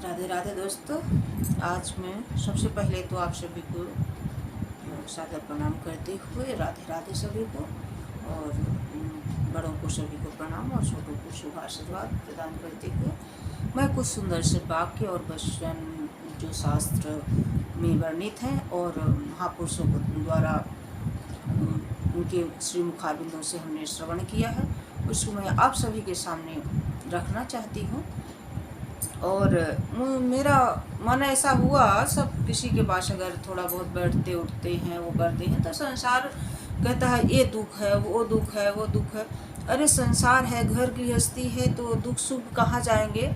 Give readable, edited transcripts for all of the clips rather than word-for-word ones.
राधे राधे दोस्तों। आज मैं सबसे पहले तो आप सभी को सादर प्रणाम करते हुए राधे राधे सभी को, और बड़ों को सभी को प्रणाम और छोटों को शुभ आशीर्वाद प्रदान करते हुए मैं कुछ सुंदर से वाक्य और वचन जो शास्त्र में वर्णित हैं और महापुरुषों द्वारा उनके श्री मुखारबिंदों से हमने श्रवण किया है, उसको मैं आप सभी के सामने रखना चाहती हूँ। और मेरा मन ऐसा हुआ, सब किसी के पास अगर थोड़ा बहुत बैठते उठते हैं वो करते हैं तो संसार कहता है ये दुख है, वो दुख है, वो दुख है। अरे संसार है, घर गृहस्थी है, तो दुख सुख कहाँ जाएंगे,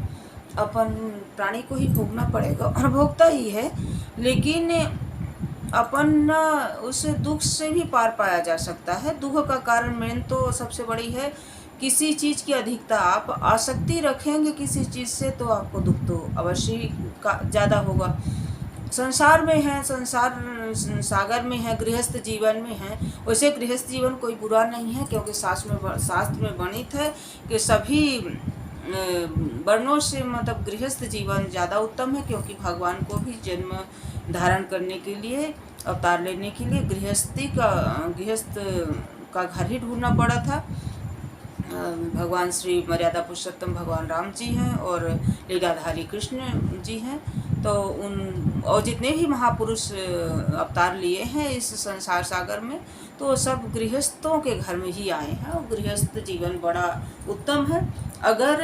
अपन प्राणी को ही भोगना पड़ेगा और भोगता ही है। लेकिन अपन उस दुख से भी पार पाया जा सकता है। दुख का कारण मेन तो सबसे बड़ी है किसी चीज़ की अधिकता। आप आसक्ति रखेंगे किसी चीज़ से तो आपको दुख तो अवश्य का ज़्यादा होगा। संसार में है, संसार सागर में है, गृहस्थ जीवन में है। वैसे गृहस्थ जीवन कोई बुरा नहीं है, क्योंकि शास्त्र में वर्णित है कि सभी वर्णों से मतलब गृहस्थ जीवन ज़्यादा उत्तम है, क्योंकि भगवान को भी जन्म धारण करने के लिए, अवतार लेने के लिए गृहस्थ का घर ही ढूंढना पड़ा था। भगवान श्री मर्यादा पुरुषोत्तम भगवान राम जी हैं और लीलाधारी कृष्ण जी हैं। तो और जितने भी महापुरुष अवतार लिए हैं इस संसार सागर में, तो सब गृहस्थों के घर में ही आए हैं और गृहस्थ जीवन बड़ा उत्तम है अगर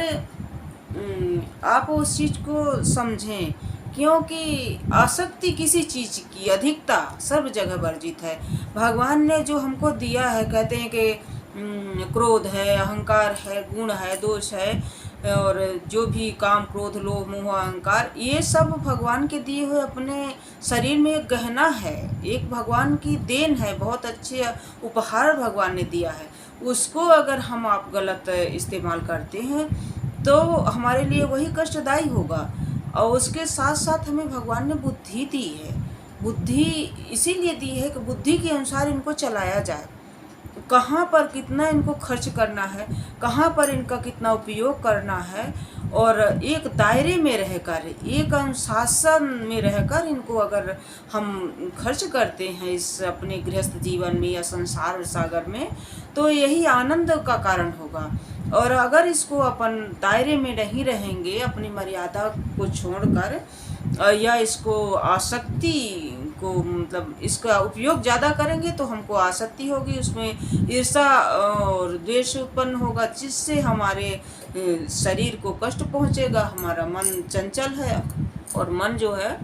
आप उस चीज़ को समझें। क्योंकि आसक्ति किसी चीज़ की अधिकता सब जगह वर्जित है। भगवान ने जो हमको दिया है, कहते हैं कि क्रोध है, अहंकार है, गुण है, दोष है, और जो भी काम क्रोध लोभ मोह अहंकार, ये सब भगवान के दिए हुए अपने शरीर में एक गहना है, एक भगवान की देन है, बहुत अच्छे उपहार भगवान ने दिया है। उसको अगर हम आप गलत इस्तेमाल करते हैं तो हमारे लिए वही कष्टदायी होगा। और उसके साथ साथ हमें भगवान ने बुद्धि दी है। बुद्धि इसीलिए दी है कि बुद्धि के अनुसार इनको चलाया जाए। कहाँ पर कितना इनको खर्च करना है, कहाँ पर इनका कितना उपयोग करना है, और एक दायरे में रहकर, एक अनुशासन में रहकर इनको अगर हम खर्च करते हैं इस अपने गृहस्थ जीवन में या संसार सागर में, तो यही आनंद का कारण होगा। और अगर इसको अपन दायरे में नहीं रहेंगे, अपनी मर्यादा को छोड़कर, या इसको आसक्ति को मतलब इसका उपयोग ज़्यादा करेंगे तो हमको आसक्ति होगी, उसमें ईर्षा और द्वेष उत्पन्न होगा, जिससे हमारे शरीर को कष्ट पहुँचेगा। हमारा मन चंचल है और मन जो है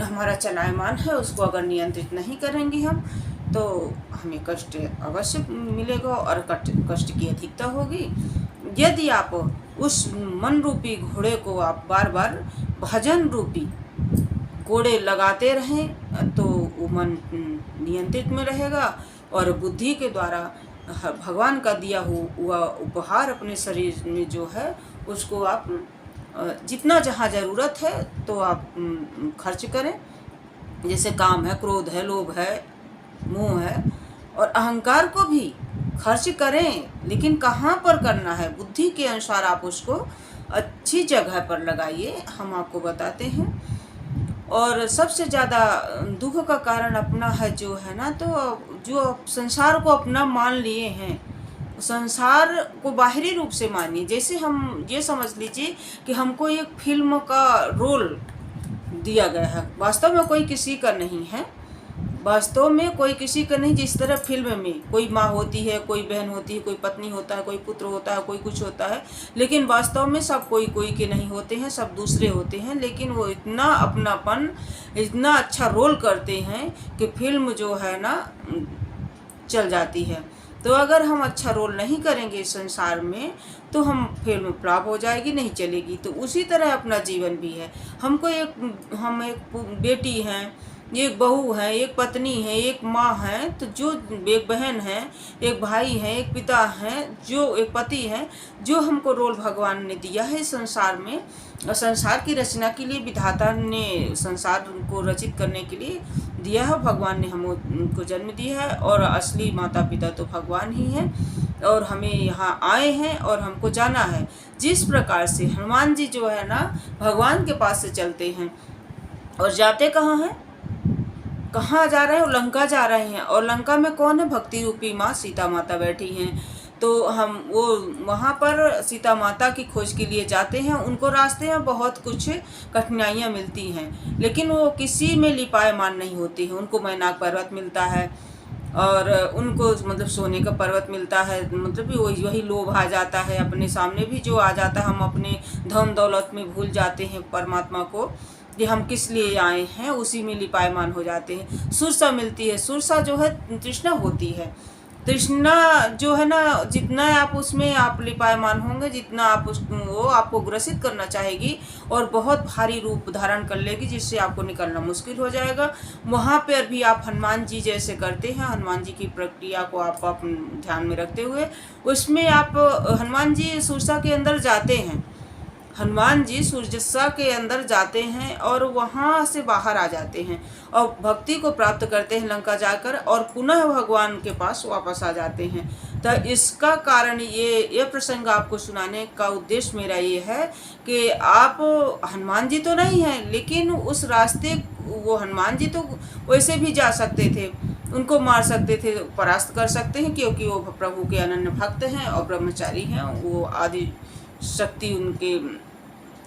हमारा चलायमान है, उसको अगर नियंत्रित नहीं करेंगे हम तो हमें कष्ट अवश्य मिलेगा और कष्ट की अधिकता होगी। यदि आप उस मन रूपी घोड़े को आप बार बार भजन रूपी कोड़े लगाते रहें तो वो मन नियंत्रित में रहेगा और बुद्धि के द्वारा भगवान का दिया हुआ उपहार अपने शरीर में जो है उसको आप जितना जहाँ ज़रूरत है तो आप खर्च करें। जैसे काम है, क्रोध है, लोभ है, मोह है, और अहंकार को भी खर्च करें, लेकिन कहाँ पर करना है, बुद्धि के अनुसार आप उसको अच्छी जगह पर लगाइए, हम आपको बताते हैं। और सबसे ज़्यादा दुख का कारण अपना है जो है ना, तो जो संसार को अपना मान लिए हैं, संसार को बाहरी रूप से मानिए। जैसे हम ये समझ लीजिए कि हमको एक फिल्म का रोल दिया गया है, वास्तव में कोई किसी का नहीं है, वास्तव में कोई किसी का नहीं। जिस तरह फिल्म में कोई माँ होती है, कोई बहन होती है, कोई पत्नी होता है, कोई पुत्र होता है, कोई कुछ होता है, लेकिन वास्तव में सब कोई कोई के नहीं होते हैं, सब दूसरे होते हैं। लेकिन वो इतना अपनापन, इतना अच्छा रोल करते हैं कि फिल्म जो है ना चल जाती है। तो अगर हम अच्छा रोल नहीं करेंगे इस संसार में तो हम फिल्म फ्लॉप हो जाएगी, नहीं चलेगी। तो उसी तरह अपना जीवन भी है। हम एक बेटी हैं, एक बहू है, एक पत्नी है, एक माँ है, तो जो एक बहन है, एक भाई है, एक पिता है, जो एक पति है, जो हमको रोल भगवान ने दिया है इस संसार में, और संसार की रचना के लिए विधाता ने संसार को रचित करने के लिए दिया है। भगवान ने हमको जन्म दिया है और असली माता पिता तो भगवान ही हैं, और हमें यहाँ आए हैं और हमको जाना है। जिस प्रकार से हनुमान जी जो है ना भगवान के पास से चलते हैं, और जाते कहाँ हैं, कहाँ जा रहे हैं, लंका जा रहे हैं, और लंका में कौन है, भक्ति रूपी माँ सीता माता बैठी हैं। तो हम वो वहाँ पर सीता माता की खोज के लिए जाते हैं। उनको रास्ते में बहुत कुछ कठिनाइयाँ मिलती हैं, लेकिन वो किसी में लिपायमान नहीं होती हैं। उनको मैनाक पर्वत मिलता है, और उनको मतलब सोने का पर्वत मिलता है, मतलब भी वही लोभ आ जाता है, अपने सामने भी जो आ जाता है, हम अपने धन दौलत में भूल जाते हैं परमात्मा को कि हम किस लिए आए हैं, उसी में लिपायमान हो जाते हैं। सुरसा मिलती है, सुरसा जो है तृष्णा होती है। तृष्णा जो है ना, जितना आप उसमें आप लिपायमान होंगे, जितना आप वो आपको ग्रसित करना चाहेगी और बहुत भारी रूप धारण कर लेगी, जिससे आपको निकलना मुश्किल हो जाएगा। वहाँ पर भी आप हनुमान जी जैसे करते हैं, हनुमान जी की प्रक्रिया को आप ध्यान में रखते हुए उसमें आप हनुमान जी सुरसा के अंदर जाते हैं। हनुमान जी सूर्यस्सा के अंदर जाते हैं और वहाँ से बाहर आ जाते हैं और भक्ति को प्राप्त करते हैं लंका जाकर, और पुनः भगवान के पास वापस आ जाते हैं। तो इसका कारण ये प्रसंग आपको सुनाने का उद्देश्य मेरा ये है कि आप हनुमान जी तो नहीं हैं, लेकिन उस रास्ते वो हनुमान जी तो वैसे भी जा सकते थे, उनको मार सकते थे, परास्त कर सकते हैं, क्योंकि वो प्रभु के अनन्य भक्त हैं और ब्रह्मचारी हैं, वो आदि शक्ति उनके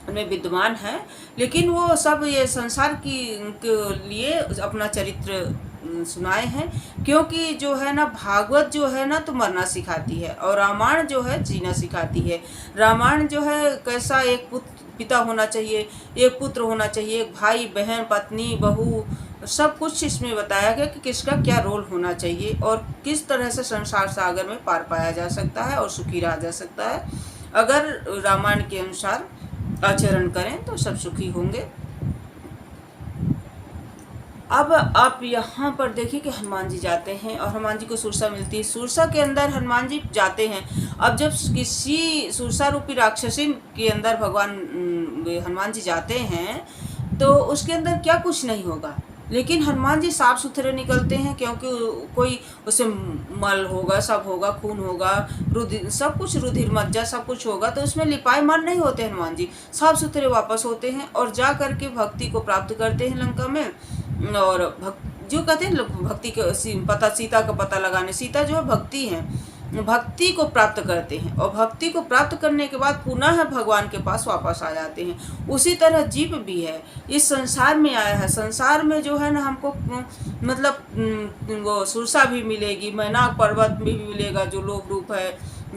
में विद्यमान है। लेकिन वो सब ये संसार के लिए अपना चरित्र सुनाए हैं, क्योंकि जो है ना भागवत जो है ना तो मरना सिखाती है, और रामायण जो है जीना सिखाती है। रामायण जो है कैसा एक पिता होना चाहिए, एक पुत्र होना चाहिए, एक भाई बहन पत्नी बहू, सब कुछ इसमें बताया गया कि किसका क्या रोल होना चाहिए और किस तरह से संसार सागर में पार पाया जा सकता है और सुखी रहा जा सकता है। अगर रामायण के अनुसार आचरण करें तो सब सुखी होंगे। अब आप यहाँ पर देखिए कि हनुमान जी जाते हैं और हनुमान जी को सुरसा मिलती है। सुरसा के अंदर हनुमान जी जाते हैं। अब जब किसी सुरसा रूपी राक्षसी के अंदर भगवान हनुमान जी जाते हैं तो उसके अंदर क्या कुछ नहीं होगा, लेकिन हनुमान जी साफ सुथरे निकलते हैं, क्योंकि कोई उसे मल होगा, सब होगा, खून होगा, रुधिर, सब कुछ रुधिर मज्जा सब कुछ होगा, तो उसमें लिपायमान नहीं होते। हनुमान जी साफ सुथरे वापस होते हैं और जा करके भक्ति को प्राप्त करते हैं लंका में। और जो कहते हैं भक्ति के सीता का पता लगाने, सीता जो है भक्ति है, भक्ति को प्राप्त करते हैं और भक्ति को प्राप्त करने के बाद पुनः भगवान के पास वापस आ जाते हैं। उसी तरह जीव भी है, इस संसार में आया है, संसार में जो है ना हमको मतलब वो सुरसा भी मिलेगी, मैनाक पर्वत भी मिलेगा जो लोक रूप है,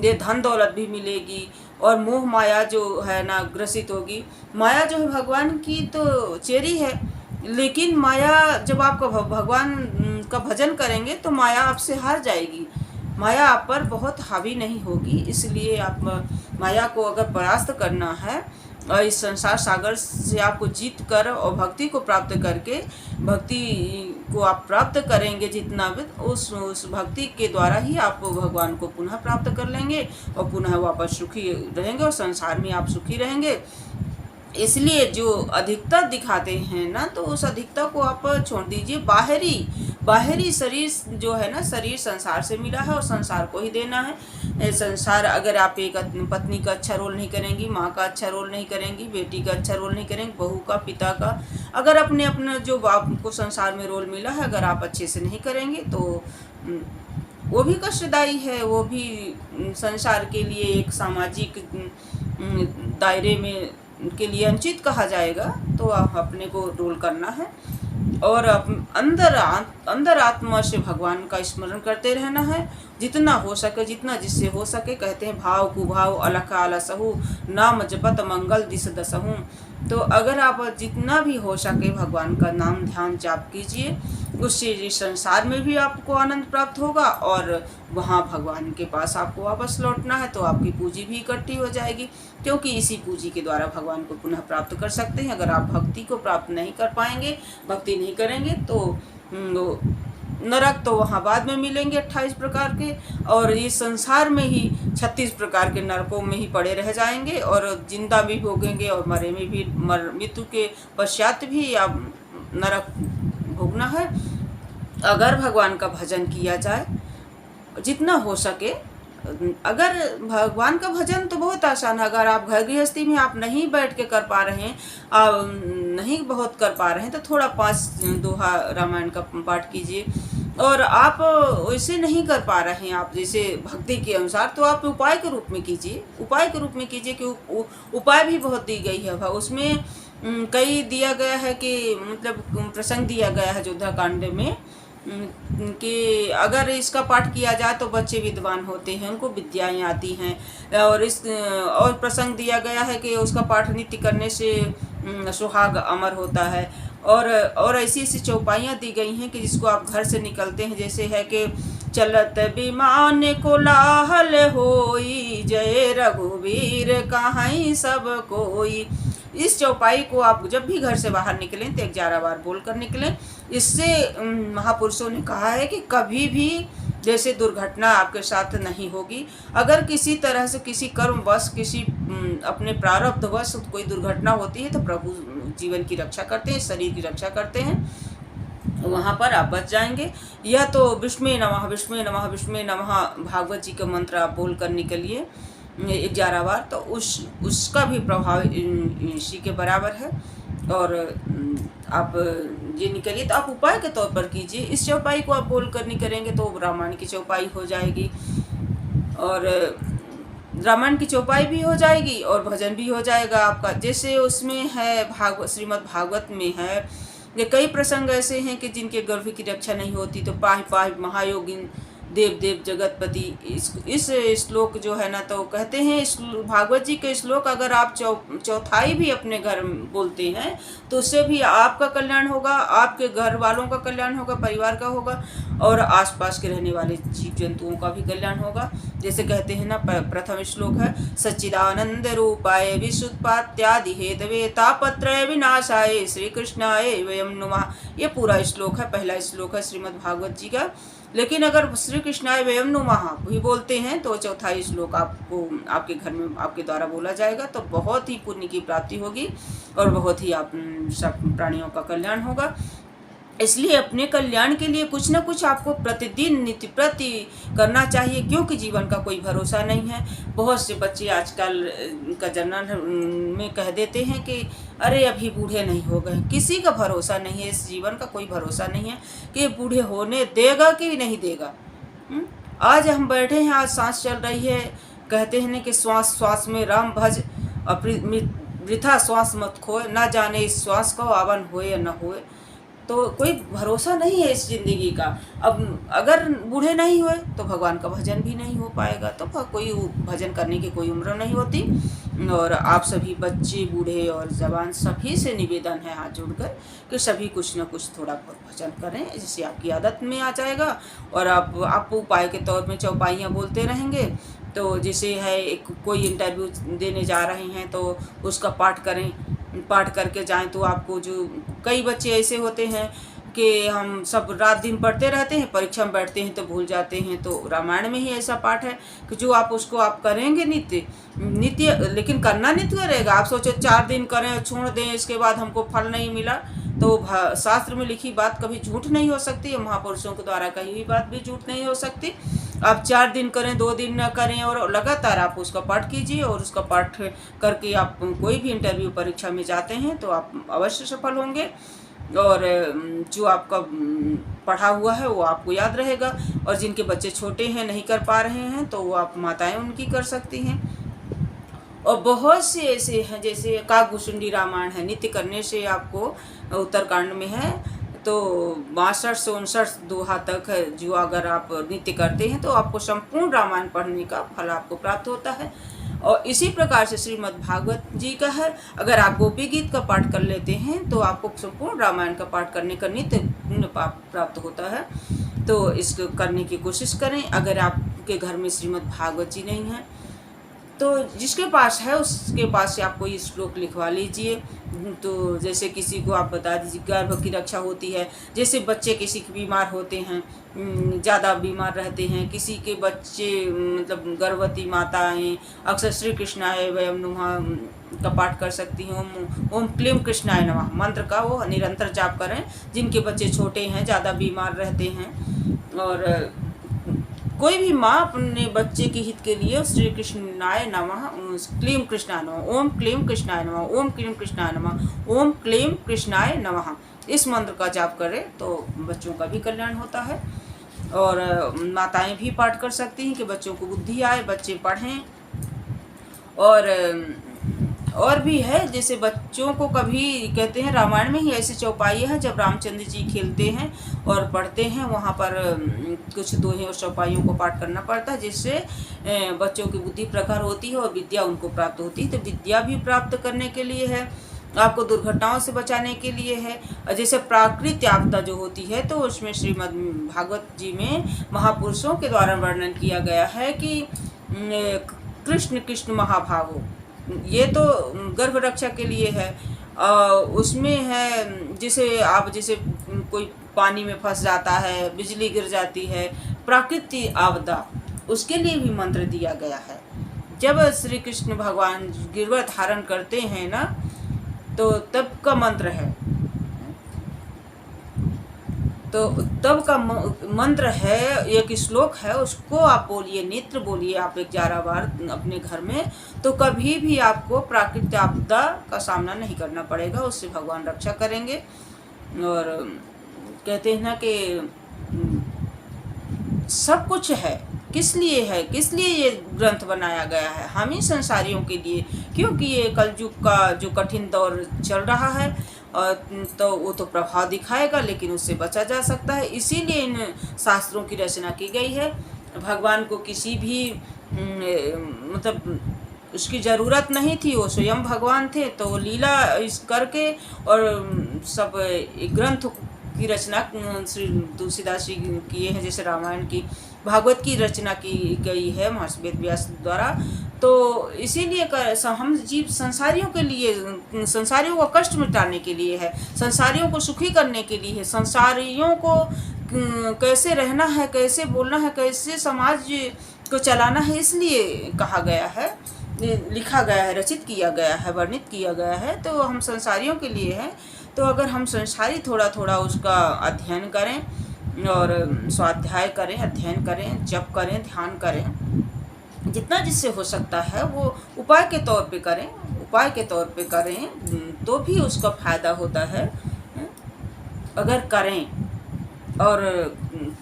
ये धन दौलत भी मिलेगी, और मोह माया जो है ना ग्रसित होगी। माया जो है भगवान की तो चेरी है, लेकिन माया जब आप भगवान का भजन करेंगे तो माया आपसे हार जाएगी, माया आप पर बहुत हावी नहीं होगी। इसलिए आप माया को अगर परास्त करना है और इस संसार सागर से आपको जीत कर और भक्ति को प्राप्त करके, भक्ति को आप प्राप्त करेंगे जितना भी, उस भक्ति के द्वारा ही आप भगवान को पुनः प्राप्त कर लेंगे और पुनः वापस सुखी रहेंगे और संसार में आप सुखी रहेंगे। इसलिए जो अधिकता दिखाते हैं ना, तो उस अधिकता को आप छोड़ दीजिए। बाहरी शरीर जो है ना, शरीर संसार से मिला है और संसार को ही देना है। संसार अगर आप एक पत्नी का अच्छा रोल नहीं करेंगी, माँ का अच्छा रोल नहीं करेंगी, बेटी का अच्छा रोल नहीं करेंगी, बहू का, पिता का, अगर अपने जो बाप को संसार में रोल मिला है अगर आप अच्छे से नहीं करेंगे तो वो भी कष्टदायी है, वो भी संसार के लिए एक सामाजिक दायरे में के लिए अनुचित कहा जाएगा। तो आप अपने को रोल करना है और अंदर आत्मा से भगवान का स्मरण करते रहना है। जितना हो सके, जितना जिससे हो सके, कहते हैं भाव कुभाव अलख आलसहु, नाम जपत मंगल दिस दसहु। तो अगर आप जितना भी हो सके भगवान का नाम ध्यान जाप कीजिए, उससे इस संसार में भी आपको आनंद प्राप्त होगा और वहाँ भगवान के पास आपको वापस लौटना है तो आपकी पूंजी भी इकट्ठी हो जाएगी, क्योंकि इसी पूंजी के द्वारा भगवान को पुनः प्राप्त कर सकते हैं। अगर आप भक्ति को प्राप्त नहीं कर पाएंगे, भक्ति नहीं करेंगे, तो नरक तो वहाँ बाद में मिलेंगे 28 प्रकार के, और इस संसार में ही 36 प्रकार के नरकों में ही पड़े रह जाएंगे, और जिंदा भी भोगेंगे और मरे में भी, मृत्यु के पश्चात भी आप नरक भोगना है। अगर भगवान का भजन किया जाए जितना हो सके, अगर भगवान का भजन तो बहुत आसान है। अगर आप घर गृहस्थी में आप नहीं बैठ के कर पा रहे हैं, नहीं बहुत कर पा रहे हैं, तो थोड़ा 5 दोहा रामायण का पाठ कीजिए। और आप वैसे नहीं कर पा रहे हैं, आप जैसे भक्ति के अनुसार, तो आप उपाय के रूप में कीजिए, उपाय के रूप में कीजिए कि उपाय भी बहुत दी गई है उसमें। कई दिया गया है कि मतलब प्रसंग दिया गया है अयोध्या कांड में कि अगर इसका पाठ किया जाए तो बच्चे विद्वान होते हैं, उनको विद्याएं आती हैं, और प्रसंग दिया गया है कि उसका पाठ नित्य करने से सुहाग अमर होता है, और ऐसी ऐसी चौपाइयाँ दी गई हैं कि जिसको आप घर से निकलते हैं, जैसे है कि चलत विमान कोलाहल होई, जय रघुवीर कहाई सब कोई। इस चौपाई को आप जब भी घर से बाहर निकलें तो 11 बार बोल कर निकलें। इससे महापुरुषों ने कहा है कि कभी भी जैसे दुर्घटना आपके साथ नहीं होगी। अगर किसी तरह से किसी कर्मवश, किसी अपने प्रारब्धवश कोई दुर्घटना होती है तो प्रभु जीवन की रक्षा करते हैं, शरीर की रक्षा करते हैं, वहाँ पर आप बच जाएंगे। यह तो विष्णु नमः विष्णु नमः विष्णु नमः भागवत जी का मंत्र आप बोल कर निकलिए 11 बार, तो उसका भी प्रभाव इसी के बराबर है। और आप ये निकलिए तो आप उपाय के तौर पर कीजिए। इस चौपाई को आप बोल कर निकलेंगे तो रामायण की चौपाई हो जाएगी, और रामायण की चौपाई भी हो जाएगी और भजन भी हो जाएगा आपका। जैसे उसमें है श्रीमद् भागवत में है, ये कई प्रसंग ऐसे हैं कि जिनके गर्भ की रक्षा नहीं होती, तो पाहि पाहि महायोगिन देव देव जगतपति। इस श्लोक जो है ना, तो कहते हैं इस भागवत जी के श्लोक अगर आप चौथाई भी अपने घर में बोलते हैं तो उससे भी आपका कल्याण होगा, आपके घर वालों का कल्याण होगा, परिवार का होगा, और आसपास के रहने वाले जीव जंतुओं का भी कल्याण होगा। जैसे कहते हैं ना, प्रथम श्लोक है सच्चिदानंद रूपाय विशुद्धात्यादि हेतवे तापत्रय विनाशाय श्री कृष्णाय वयम नुमः। ये पूरा श्लोक है, पहला श्लोक है श्रीमद् भागवत जी का। लेकिन अगर श्री कृष्णाय वयम नुमः भी बोलते हैं तो चौथाई श्लोक आपको आपके घर में आपके द्वारा बोला जाएगा, तो बहुत ही पुण्य की प्राप्ति होगी और बहुत ही आप सब प्राणियों का कल्याण होगा। इसलिए अपने कल्याण के लिए कुछ न कुछ आपको प्रतिदिन नित्य प्रति करना चाहिए, क्योंकि जीवन का कोई भरोसा नहीं है। बहुत से बच्चे आजकल का जनरल में कह देते हैं कि अरे अभी बूढ़े नहीं हो गए। किसी का भरोसा नहीं है, इस जीवन का कोई भरोसा नहीं है कि बूढ़े होने देगा कि नहीं देगा। आज हम बैठे हैं, आज सांस चल रही है, कहते हैं कि श्वास श्वास में राम भज, वृथा श्वास मत खोए, ना जाने इस श्वास को आवन होए या न होए। तो कोई भरोसा नहीं है इस जिंदगी का। अब अगर बूढ़े नहीं हुए तो भगवान का भजन भी नहीं हो पाएगा, तो कोई भजन करने की कोई उम्र नहीं होती। और आप सभी बच्चे, बूढ़े और जवान सभी से निवेदन है हाथ जोड़कर कि सभी कुछ न कुछ थोड़ा बहुत भजन करें, जिससे आपकी आदत में आ जाएगा और आप उपाय के तौर में चौपाइयाँ बोलते रहेंगे। तो जैसे है कोई इंटरव्यू देने जा रहे हैं तो उसका पाठ करें, पाठ करके जाएं तो आपको, जो कई बच्चे ऐसे होते हैं कि हम सब रात दिन पढ़ते रहते हैं, परीक्षा में बैठते हैं तो भूल जाते हैं। तो रामायण में ही ऐसा पाठ है कि जो आप उसको आप करेंगे नित्य, लेकिन करना नित्य रहेगा। आप सोचो 4 दिन करें छोड़ दें, इसके बाद हमको फल नहीं मिला, तो शास्त्र में लिखी बात कभी झूठ नहीं हो सकती, महापुरुषों के द्वारा कही हुई बात भी झूठ नहीं हो सकती। आप 4 दिन करें, 2 दिन न करें, और लगातार आप उसका पाठ कीजिए, और उसका पाठ करके आप कोई भी इंटरव्यू परीक्षा में जाते हैं तो आप अवश्य सफल होंगे, और जो आपका पढ़ा हुआ है वो आपको याद रहेगा। और जिनके बच्चे छोटे हैं, नहीं कर पा रहे हैं, तो वो आप माताएं उनकी कर सकती हैं। और बहुत से ऐसे हैं, जैसे काकभूषुंडी रामायण है, नित्य करने से आपको उत्तरकांड में है तो 62 से 59 दोहा तक है जो अगर आप नृत्य करते हैं तो आपको संपूर्ण रामायण पढ़ने का फल आपको प्राप्त होता है। और इसी प्रकार से श्रीमद् भागवत जी का है, अगर आप गोपी गीत का पाठ कर लेते हैं तो आपको संपूर्ण रामायण का पाठ करने का नित्य पुण्य प्राप्त होता है। तो इसको करने की कोशिश करें। अगर आपके घर में श्रीमद् भागवत जी नहीं है तो जिसके पास है उसके पास से आप कोई श्लोक लिखवा लीजिए। तो जैसे किसी को आप बता दीजिए गर्भ की रक्षा होती है, जैसे बच्चे किसी के बीमार होते हैं, ज़्यादा बीमार रहते हैं, किसी के बच्चे मतलब गर्भवती माताएं अक्सर श्री कृष्णाय वयम नमः का पाठ कर सकती हैं। ओम क्लीम कृष्णाय नमः मंत्र का वो निरंतर जाप करें। जिनके बच्चे छोटे हैं, ज़्यादा बीमार रहते हैं, और कोई भी माँ अपने बच्चे के हित के लिए श्री कृष्णाय नमः क्लीम कृष्णाय नमः, ओम क्लीम कृष्णाय नमः, ओम क्लीम कृष्णाय नमः, ओम क्लीम कृष्णाय नमः इस मंत्र का जाप करें तो बच्चों का भी कल्याण होता है। और माताएं भी पाठ कर सकती हैं कि बच्चों को बुद्धि आए, बच्चे पढ़ें। और भी है, जैसे बच्चों को कभी कहते हैं रामायण में ही ऐसी चौपाई है जब रामचंद्र जी खेलते हैं और पढ़ते हैं, वहाँ पर कुछ दोहे और चौपाइयों को पाठ करना पड़ता है, जिससे बच्चों की बुद्धि प्रखर होती है और विद्या उनको प्राप्त होती है। तो विद्या भी प्राप्त करने के लिए है, आपको दुर्घटनाओं से बचाने के लिए है। जैसे प्राकृतिक आपदा जो होती है तो उसमें श्रीमद् भागवत जी में महापुरुषों के द्वारा वर्णन किया गया है कि कृष्ण कृष्ण महाभागो, ये तो गर्भ रक्षा के लिए है। उसमें है जैसे कोई पानी में फंस जाता है, बिजली गिर जाती है, प्राकृतिक आपदा, उसके लिए भी मंत्र दिया गया है। जब श्री कृष्ण भगवान गिरवर धारण करते हैं ना, तो तब का मंत्र है, तो तब का मंत्र है, एक श्लोक है, उसको आप बोलिए, नित्य बोलिए आप 11 बार अपने घर में, तो कभी भी आपको प्राकृतिक आपदा का सामना नहीं करना पड़ेगा, उससे भगवान रक्षा करेंगे। और कहते हैं ना कि सब कुछ है, किस लिए ये ग्रंथ बनाया गया है? हम ही संसारियों के लिए, क्योंकि ये कलयुग का जो कठिन दौर चल रहा है तो वो तो प्रभाव दिखाएगा, लेकिन उससे बचा जा सकता है। इसीलिए इन शास्त्रों की रचना की गई है। भगवान को किसी भी मतलब उसकी ज़रूरत नहीं थी, वो स्वयं भगवान थे, तो लीला इस करके और सब ग्रंथ की रचना श्री तुलसीदास जी किए हैं। जैसे रामायण की, भागवत की रचना की गई है महर्षि वेद व्यास द्वारा। तो इसीलिए हम जीव संसारियों के लिए, संसारियों का कष्ट मिटाने के लिए है, संसारियों को सुखी करने के लिए है, संसारियों को कैसे रहना है, कैसे बोलना है, कैसे समाज को चलाना है, इसलिए कहा गया है, लिखा गया है, रचित किया गया है, वर्णित किया गया है। तो हम संसारियों के लिए है। तो अगर हम संसारी थोड़ा थोड़ा उसका अध्ययन करें और स्वाध्याय करें, अध्ययन करें, जप करें, ध्यान करें, जितना जिससे हो सकता है वो उपाय के तौर पे करें तो भी उसका फायदा होता है। अगर करें और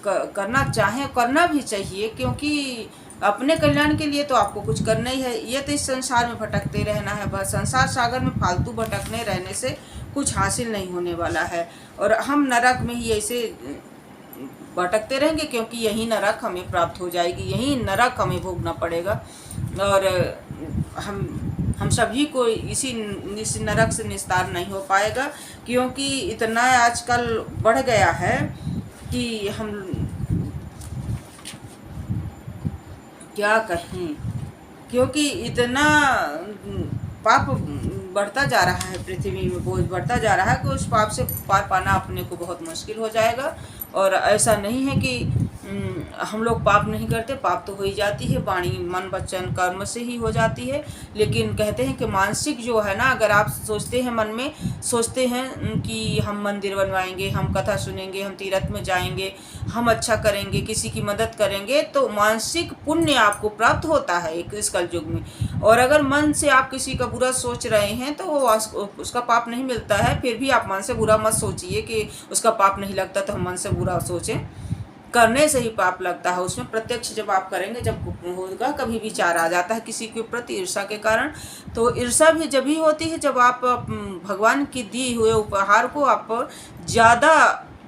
करना चाहें, करना भी चाहिए, क्योंकि अपने कल्याण के लिए तो आपको कुछ करना ही है। ये तो इस संसार में भटकते रहना है, बस संसार सागर में फालतू भटकने रहने से कुछ हासिल नहीं होने वाला है। और हम नरक में ही ऐसे भटकते रहेंगे, क्योंकि यही नरक हमें प्राप्त हो जाएगी, यही नरक हमें भोगना पड़ेगा। और हम सभी को इसी नरक से निस्तार नहीं हो पाएगा, क्योंकि इतना आजकल बढ़ गया है कि हम क्या कहें, क्योंकि इतना पाप बढ़ता जा रहा है, पृथ्वी में बोझ बढ़ता जा रहा है कि उस पाप से पार पाना अपने को बहुत मुश्किल हो जाएगा। और ऐसा नहीं है कि हम लोग पाप नहीं करते, पाप तो हो ही जाती है, वाणी मन वचन कर्म से ही हो जाती है। लेकिन कहते हैं कि मानसिक जो है ना, अगर आप सोचते हैं, मन में सोचते हैं कि हम मंदिर बनवाएंगे, हम कथा सुनेंगे, हम तीर्थ में जाएंगे, हम अच्छा करेंगे, किसी की मदद करेंगे, तो मानसिक पुण्य आपको प्राप्त होता है इस कलयुग में। और अगर मन से आप किसी का बुरा सोच रहे हैं तो उसका पाप नहीं मिलता है। फिर भी आप मन से बुरा मत सोचिए कि उसका पाप नहीं लगता तो हम मन से बुरा सोचें, करने से ही पाप लगता है। उसमें प्रत्यक्ष जब आप करेंगे, जब होगा, कभी विचार आ जाता है किसी के प्रति ईर्षा के कारण, तो ईर्षा भी जब ही होती है जब आप भगवान की दी हुए उपहार को आप ज़्यादा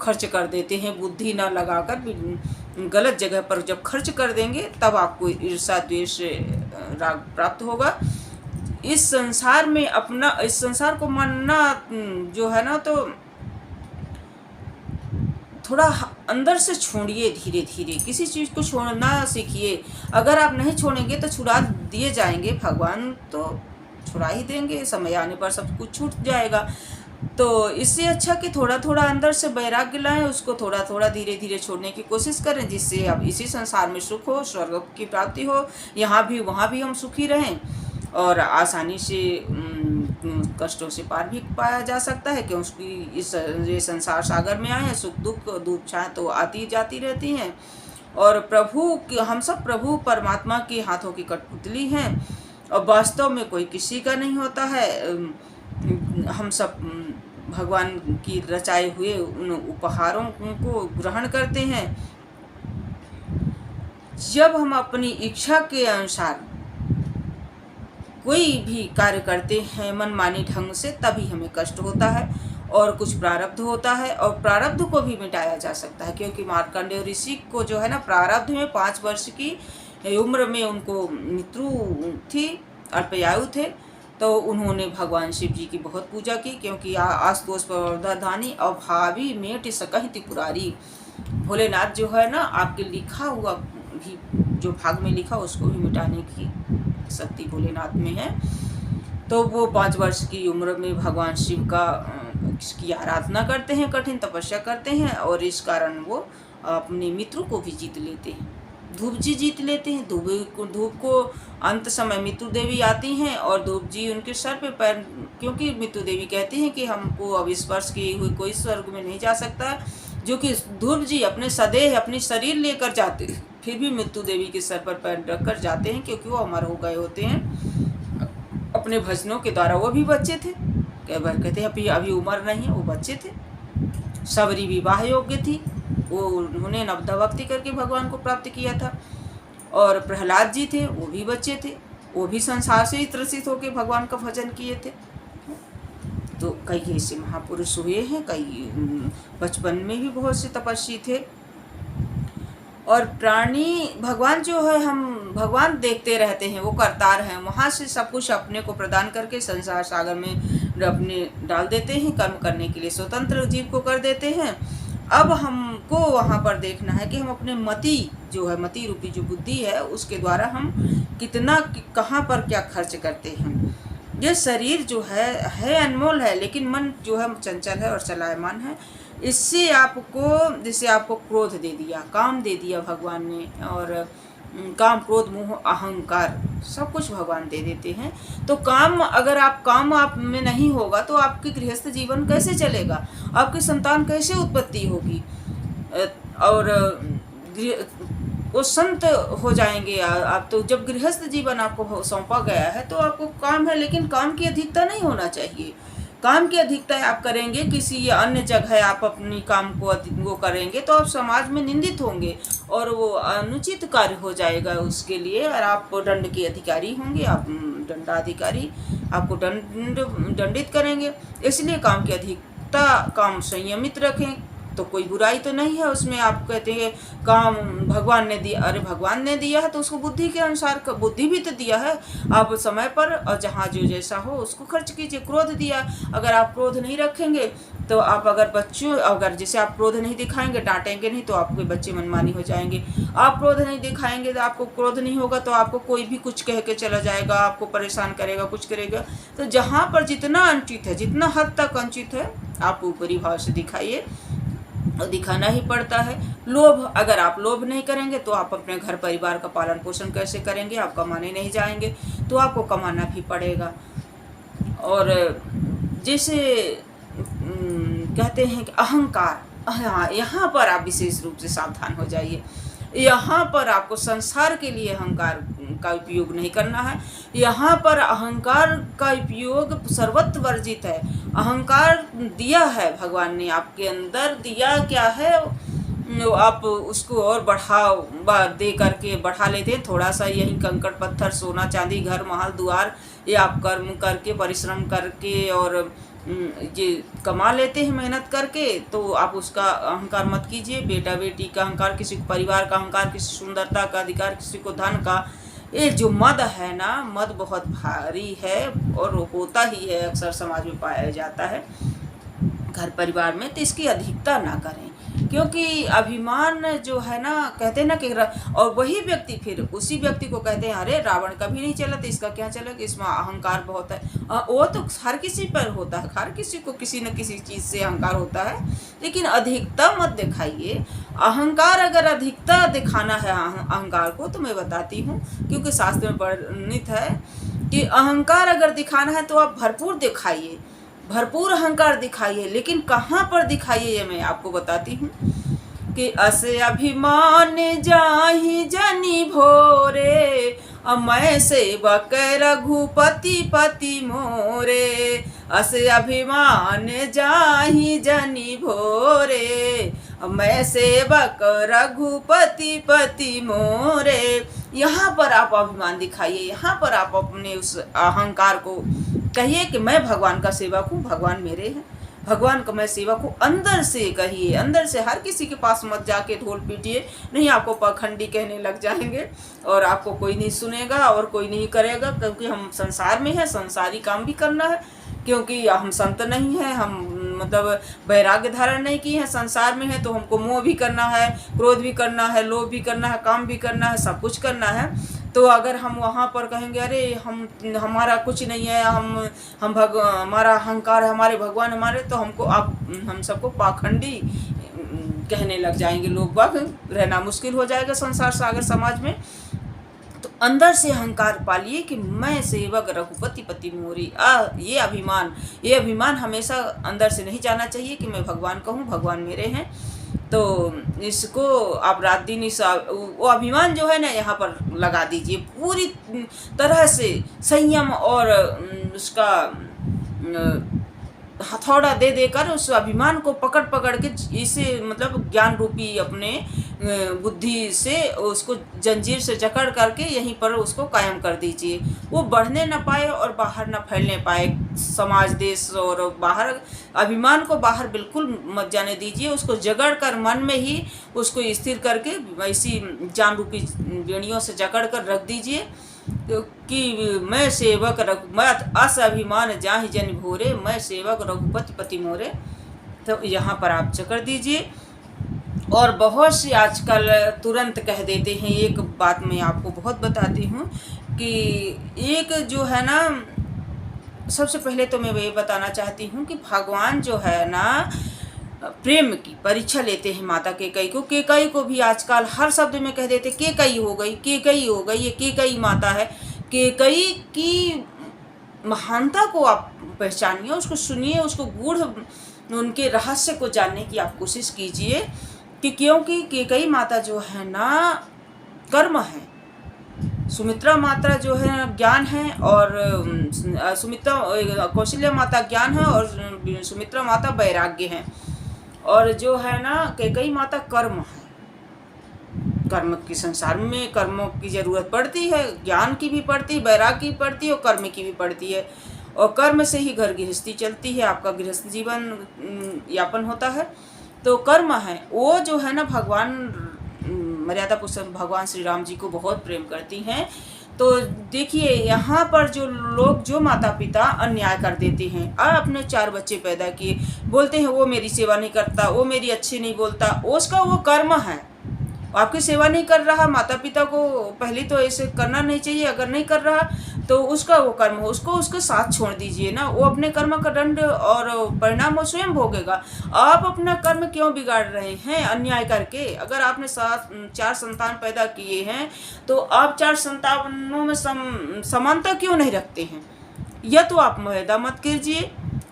खर्च कर देते हैं, बुद्धि ना लगाकर गलत जगह पर जब खर्च कर देंगे तब आपको ईर्ष्या द्वेष राग प्राप्त होगा। इस संसार में इस संसार को मानना जो है ना, तो थोड़ा अंदर से छोड़िए, धीरे धीरे किसी चीज़ को छोड़ना सीखिए। अगर आप नहीं छोड़ेंगे तो छुड़ा दिए जाएंगे, भगवान तो छुड़ा ही देंगे, समय आने पर सब कुछ छूट जाएगा। तो इससे अच्छा कि थोड़ा थोड़ा अंदर से वैराग्य लाएं, उसको थोड़ा थोड़ा धीरे धीरे छोड़ने की कोशिश करें, जिससे अब इसी संसार में सुख हो, स्वर्ग की प्राप्ति हो, यहाँ भी वहाँ भी हम सुखी रहें और आसानी से कष्टों से पार भी पाया जा सकता है, क्योंकि ये संसार सागर में आए हैं। सुख दुख धूप छाया तो आती जाती रहती हैं और हम सब प्रभु परमात्मा के हाथों की कठपुतली हैं और वास्तव में कोई किसी का नहीं होता है। हम सब भगवान की रचाए हुए उन उपहारों को ग्रहण करते हैं। जब हम अपनी इच्छा के अनुसार कोई भी कार्य करते हैं मनमानी ढंग से, तभी हमें कष्ट होता है और कुछ प्रारब्ध होता है, और प्रारब्ध को भी मिटाया जा सकता है, क्योंकि मार्कंडेय ऋषि को जो है ना, प्रारब्ध में 5 वर्ष की उम्र में उनको मृत्यु थी, अल्पयायु थे, तो उन्होंने भगवान शिव जी की बहुत पूजा की, क्योंकि आशुतोष प्रधानी अभावी मेट सकहि त्रिपुरारी। भोलेनाथ जो है ना, आपके लिखा हुआ भी जो भाग में लिखा उसको भी मिटाने की शक्ति भोलेनाथ में है। तो वो 5 वर्ष की उम्र में भगवान शिव की आराधना करते हैं, कठिन तपस्या करते हैं, और इस कारण वो अपनी मृत्यु को भी जीत लेते हैं। धूप जी जीत लेते हैं। धूप को अंत समय मृत्यु देवी आती हैं और धूप जी उनके सर पे पैर, क्योंकि मृत्यु देवी कहती हैं कि हमको अब स्पर्श किए हुए कोई स्वर्ग में नहीं जा सकता, जो कि ध्रुव जी अपने सदेह अपनी शरीर लेकर जाते, फिर भी मृत्यु देवी के सर पर पैर रखकर जाते हैं, क्योंकि वो अमर हो गए होते हैं अपने भजनों के द्वारा। वो भी बच्चे थे, कई बार कहते हैं अभी उम्र नहीं है, वो बच्चे थे। सबरी विवाह योग्य थी, वो उन्होंने नवदा भक्ति करके भगवान को प्राप्त किया था। और प्रहलाद जी थे, वो भी बच्चे थे, वो भी संसार से ही त्रसित होकर भगवान का भजन किए थे। तो कई ऐसे महापुरुष हुए हैं, कई बचपन में भी बहुत से तपस्वी थे। और प्राणी भगवान जो है, हम भगवान देखते रहते हैं, वो करतार हैं, वहाँ से सब कुछ अपने को प्रदान करके संसार सागर में अपने डाल देते हैं, कर्म करने के लिए स्वतंत्र जीव को कर देते हैं। अब हमको वहाँ पर देखना है कि हम अपने मति जो है, मति रूपी जो बुद्धि है, उसके द्वारा हम कितना कहाँ पर क्या खर्च करते हैं। ये शरीर जो है अनमोल है, लेकिन मन जो है चंचल है और चलायमान है। इससे आपको, जैसे आपको क्रोध दे दिया, काम दे दिया भगवान ने, और काम क्रोध मोह अहंकार सब कुछ भगवान दे देते हैं। तो अगर काम आप में नहीं होगा तो आपकी गृहस्थ जीवन कैसे चलेगा, आपकी संतान कैसे उत्पत्ति होगी, और वो संत हो जाएंगे आप। तो जब गृहस्थ जीवन आपको सौंपा गया है तो आपको काम है, लेकिन काम की अधिकता नहीं होना चाहिए। काम की अधिकता आप करेंगे, किसी अन्य जगह आप अपनी काम को वो करेंगे तो आप समाज में निंदित होंगे और वो अनुचित कार्य हो जाएगा उसके लिए, और आप दंड के अधिकारी होंगे, आप दंडाधिकारी, आपको दंडित करेंगे। इसलिए काम की अधिकता, काम संयमित रखें, तो कोई बुराई तो नहीं है उसमें। आप कहते हैं काम भगवान ने दिया, अरे भगवान ने दिया है तो उसको बुद्धि के अनुसार, बुद्धि भी तो दिया है, आप समय पर और जहाँ जो जैसा हो उसको खर्च कीजिए। क्रोध दिया, अगर आप क्रोध नहीं रखेंगे तो आप अगर जैसे आप क्रोध नहीं दिखाएंगे, डांटेंगे नहीं, तो आपके बच्चे मनमानी हो जाएंगे। आप क्रोध नहीं दिखाएंगे तो आपको क्रोध नहीं होगा, तो आपको कोई भी कुछ कह के चला जाएगा, आपको परेशान करेगा, कुछ करेगा। तो जहाँ पर जितना अनुचित है, जितना हद तक अनुचित है, आप ऊपरी भाव से दिखाइए, और दिखाना ही पड़ता है। लोभ, अगर आप लोभ नहीं करेंगे तो आप अपने घर परिवार का पालन पोषण कैसे करेंगे, आप कमाने नहीं जाएंगे तो आपको कमाना भी पड़ेगा। और जैसे कहते हैं कि अहंकार, हाँ, यहाँ पर आप विशेष रूप से सावधान हो जाइए। यहाँ पर आपको संसार के लिए अहंकार का उपयोग नहीं करना है। यहाँ पर अहंकार का उपयोग सर्वत्र वर्जित है। अहंकार दिया है भगवान ने आपके अंदर, दिया क्या है, आप उसको और दे करके बढ़ा लेते हैं। थोड़ा सा यही कंकड़ पत्थर सोना चांदी घर महल द्वार, ये आप कर्म करके परिश्रम करके और ये कमा लेते हैं मेहनत करके, तो आप उसका अहंकार मत कीजिए। बेटा बेटी का अहंकार, किसी को परिवार का अहंकार, किसी सुंदरता का अधिकार, किसी को धन का, ये जो मद है ना, मद बहुत भारी है और होता ही है, अक्सर समाज में पाया जाता है घर परिवार में। तो इसकी अधिकता ना करें, क्योंकि अभिमान जो है ना, कहते हैं ना कि और वही व्यक्ति फिर उसी व्यक्ति को कहते हैं अरे रावण कभी नहीं चला तो इसका क्या चला, कि इसमें अहंकार बहुत है। वो तो हर किसी पर होता है, हर किसी को किसी न किसी चीज़ से अहंकार होता है, लेकिन अधिकता मत दिखाइए। अहंकार अगर अधिकता दिखाना है अहंकार को, तो मैं बताती हूँ, क्योंकि शास्त्र में वर्णित है कि अहंकार अगर दिखाना है तो आप भरपूर दिखाइए, भरपूर अहंकार दिखाइए, लेकिन कहाँ पर दिखाइए ये मैं आपको बताती हूँ कि असे अभिमान जाहि जनि भोरे, मैं सेवक रघुपति पति मोरे। असे अभिमान जाहि जनि भोरे, मैं सेवक रघुपति पति मोरे। यहाँ पर आप अभिमान दिखाइए, यहाँ पर आप अपने उस अहंकार को कहिए कि मैं भगवान का सेवक हूँ, भगवान मेरे हैं, भगवान का मैं सेवक हूँ। अंदर से कहिए, अंदर से। हर किसी के पास मत जाके ढोल पीटिए, नहीं आपको पाखंडी कहने लग जाएंगे और आपको कोई नहीं सुनेगा और कोई नहीं करेगा, क्योंकि हम संसार में हैं, संसारी काम भी करना है, क्योंकि हम संत नहीं हैं, हम मतलब वैराग्य धारण नहीं किए हैं, संसार में है तो हमको मोह भी करना है, क्रोध भी करना है, लोभ भी करना है, काम भी करना है, सब कुछ करना है। तो अगर हम वहाँ पर कहेंगे अरे हमारा कुछ नहीं है, हमारा अहंकार है, हमारे भगवान हमारे, तो हम सबको पाखंडी कहने लग जाएंगे लोग बाग, रहना मुश्किल हो जाएगा संसार सागर समाज में। तो अंदर से अहंकार पालिए कि मैं सेवक रघुपति पति मोरी। ये अभिमान हमेशा अंदर से नहीं जाना चाहिए कि मैं भगवान का हूँ, भगवान मेरे हैं। तो इसको आप रात दिन वो अभिमान जो है ना, यहाँ पर लगा दीजिए पूरी तरह से संयम और उसका हथौड़ा दे देकर उस अभिमान को पकड़ के इसे मतलब ज्ञान रूपी अपने बुद्धि से उसको जंजीर से जकड़ करके यहीं पर उसको कायम कर दीजिए। वो बढ़ने न पाए और बाहर न फैलने पाए, समाज देश और बाहर। अभिमान को बाहर बिल्कुल मत जाने दीजिए, उसको जकड़ कर मन में ही उसको स्थिर करके ऐसी जान रूपी बेड़ियों से जकड़ कर रख दीजिए कि मैं सेवक रघुपति अस अभिमान जाहि जन भोरे, मैं सेवक रघुपति पति मोरे। तो यहाँ पर आप जकड़ दीजिए। और बहुत सी आजकल तुरंत कह देते हैं, एक बात मैं आपको बहुत बताती हूँ कि एक जो है ना, सबसे पहले तो मैं ये बताना चाहती हूँ कि भगवान जो है ना प्रेम की परीक्षा लेते हैं माता केकई को। केकई को भी आजकल हर शब्द में कह देते केकई हो गई, केकई हो गई, ये केकई माता है। केकई की महानता को आप पहचानिए, उसको सुनिए, उसको गूढ़ उनके रहस्य को जानने की आप कोशिश कीजिए कि क्योंकि केकई माता जो है ना कर्म है, सुमित्रा माता जो है ज्ञान है, और कौशल्या माता ज्ञान है और सुमित्रा माता वैराग्य है, और जो है ना केकई माता कर्म है। कर्म की संसार में कर्मों की जरूरत पड़ती है, ज्ञान की भी पड़ती है, वैराग्य की पड़ती है और कर्म की भी पड़ती है, और कर्म से ही घर गृहस्थी चलती है, आपका गृहस्थ जीवन यापन होता है। तो कर्म है वो जो है ना, भगवान मर्यादा पुरुषोत्तम भगवान श्री राम जी को बहुत प्रेम करती हैं। तो देखिए यहाँ पर जो लोग, जो माता पिता अन्याय कर देते हैं, अपने 4 बच्चे पैदा किए, बोलते हैं वो मेरी सेवा नहीं करता, वो मेरी अच्छी नहीं बोलता, उसका वो कर्म है, आपकी सेवा नहीं कर रहा। माता पिता को पहले तो ऐसे करना नहीं चाहिए, अगर नहीं कर रहा तो उसका वो कर्म हो, उसको उसके साथ छोड़ दीजिए ना, वो अपने कर्म का दंड और परिणाम वो स्वयं भोगेगा। आप अपना कर्म क्यों बिगाड़ रहे हैं अन्याय करके? अगर आपने 4 संतान पैदा किए हैं तो आप 4 संतानों में समानता क्यों नहीं रखते हैं? या तो आप मुआहदा मत कीजिए,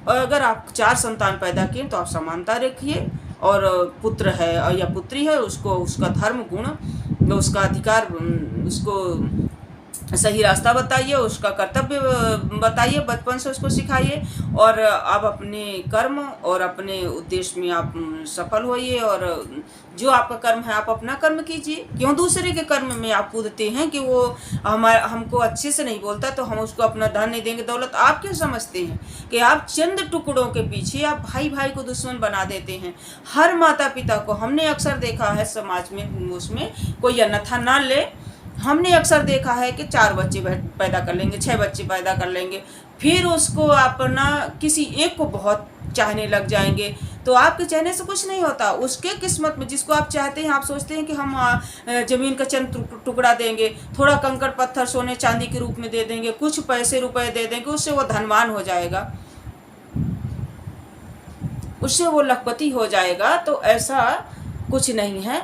और अगर आप 4 संतान पैदा किए तो आप समानता रखिए, और पुत्र है या पुत्री है उसको उसका धर्म गुण, उसका अधिकार, उसको सही रास्ता बताइए, उसका कर्तव्य बताइए, बचपन से उसको सिखाइए, और आप अपने कर्म और अपने उद्देश्य में आप सफल होइए। और जो आपका कर्म है आप अपना कर्म कीजिए। क्यों दूसरे के कर्म में आप कूदते हैं कि वो हमको अच्छे से नहीं बोलता तो हम उसको अपना धन नहीं देंगे, दौलत। आप क्या समझते हैं कि आप चंद टुकड़ों के पीछे आप भाई भाई को दुश्मन बना देते हैं। हर माता पिता को हमने अक्सर देखा है समाज में, उसमें कोई अन्यथा ना ले, हमने अक्सर देखा है कि 4 बच्चे पैदा कर लेंगे, 6 बच्चे पैदा कर लेंगे, फिर उसको अपना किसी एक को बहुत चाहने लग जाएंगे। तो आपके चाहने से कुछ नहीं होता। उसके किस्मत में जिसको आप चाहते हैं, आप सोचते हैं कि हम जमीन का चंद टुकड़ा देंगे, थोड़ा कंकड़ पत्थर सोने चांदी के रूप में दे देंगे, कुछ पैसे रुपए दे देंगे, उससे वो धनवान हो जाएगा, उससे वो लखपति हो जाएगा। तो ऐसा कुछ नहीं है,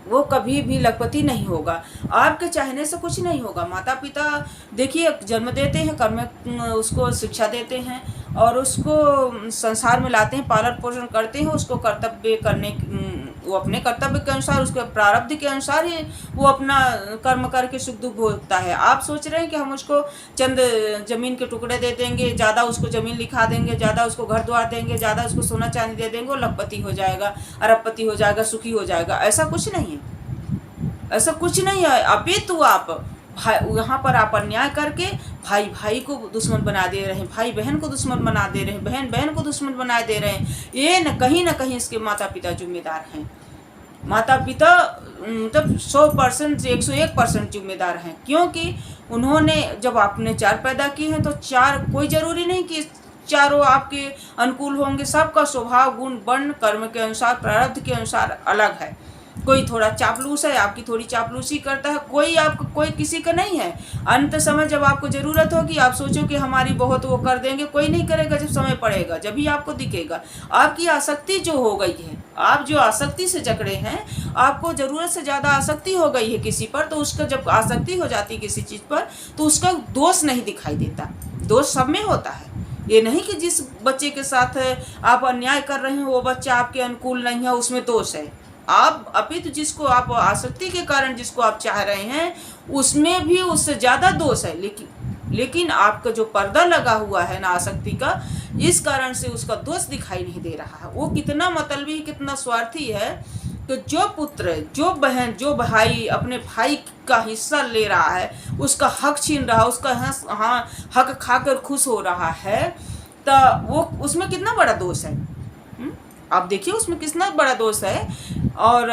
वो कभी भी लखपति नहीं होगा। आपके चाहने से कुछ नहीं होगा। माता पिता देखिए जन्म देते हैं, कर्म उसको शिक्षा देते हैं और उसको संसार में लाते हैं, पालन पोषण करते हैं, उसको कर्तव्य करने, वो अपने कर्तव्य के अनुसार, उसके प्रारब्ध के अनुसार ही वो अपना कर्म करके सुख दुख भोगता है। आप सोच रहे हैं कि हम उसको चंद जमीन के टुकड़े दे देंगे, ज़्यादा उसको जमीन लिखा देंगे, ज़्यादा उसको घर द्वार देंगे, ज़्यादा उसको सोना चांदी दे देंगे, वो लखपति हो जाएगा, अरबपति हो जाएगा, सुखी हो जाएगा। ऐसा कुछ नहीं है, ऐसा कुछ नहीं है। अपितु आप भाई यहाँ पर आप अन्याय करके भाई भाई को दुश्मन बना दे रहे हैं, भाई बहन को दुश्मन बना दे रहे हैं, बहन बहन को दुश्मन बना दे रहे हैं। ये न कहीं इसके माता पिता जिम्मेदार हैं। माता पिता मतलब 100% 101% जिम्मेदार हैं, क्योंकि उन्होंने जब आपने 4 पैदा किए हैं तो 4 कोई ज़रूरी नहीं कि चारों आपके अनुकूल होंगे। सबका स्वभाव गुण वर्ण कर्म के अनुसार प्रारब्ध के अनुसार अलग है। कोई थोड़ा चापलूस है, आपकी थोड़ी चापलूसी करता है, कोई किसी का नहीं है। अंत समय जब आपको ज़रूरत होगी आप सोचो कि हमारी बहुत वो कर देंगे, कोई नहीं करेगा। जब समय पड़ेगा जब ही आपको दिखेगा। आपकी आसक्ति जो हो गई है, आप जो आसक्ति से जकड़े हैं, आपको ज़रूरत से ज़्यादा आसक्ति हो गई है किसी पर, तो उसका जब आसक्ति हो जाती है किसी चीज़ पर तो उसका दोष नहीं दिखाई देता। दोष सब में होता है। ये नहीं कि जिस बच्चे के साथ आप अन्याय कर रहे हैं वो बच्चा आपके अनुकूल नहीं है, उसमें दोष है। आप अपितु जिसको आप आसक्ति के कारण जिसको आप चाह रहे हैं उसमें भी उससे ज़्यादा दोष है। लेकिन आपका जो पर्दा लगा हुआ है ना आसक्ति का, इस कारण से उसका दोष दिखाई नहीं दे रहा है। वो कितना मतलबी, कितना स्वार्थी है कि जो पुत्र, जो बहन, जो भाई अपने भाई का हिस्सा ले रहा है, उसका हक छीन रहा है, उसका हक खाकर खुश हो रहा है, तो वो उसमें कितना बड़ा दोष है। आप देखिए उसमें कितना बड़ा दोष है। और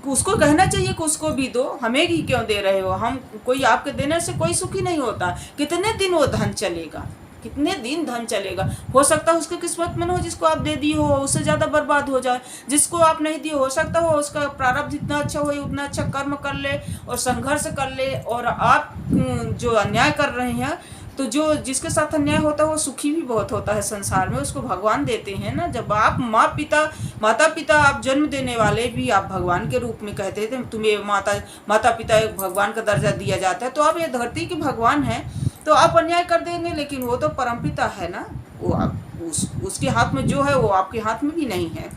उसको कहना चाहिए कि उसको भी दो, हमें ही क्यों दे रहे हो। हम कोई आपके देने से कोई सुखी नहीं होता। कितने दिन वो धन चलेगा, कितने दिन धन चलेगा। हो सकता है उसके किस्मत में हो, जिसको आप दे दिए हो उससे ज़्यादा बर्बाद हो जाए। जिसको आप नहीं दिए हो सकता हो उसका प्रारब्ध इतना अच्छा हो, उतना अच्छा कर्म कर ले और संघर्ष कर ले। और आप जो अन्याय कर रहे हैं, तो जो जिसके साथ अन्याय होता है वो सुखी भी बहुत होता है संसार में। उसको भगवान देते हैं ना। जब आप माता पिता आप जन्म देने वाले भी आप भगवान के रूप में कहते थे, तुम्हें माता पिता एक भगवान का दर्जा दिया जाता है, तो आप ये धरती के भगवान हैं, तो आप अन्याय कर देंगे। लेकिन वो तो परमपिता है ना, वो उसके हाथ में जो है वो आपके हाथ में भी नहीं है।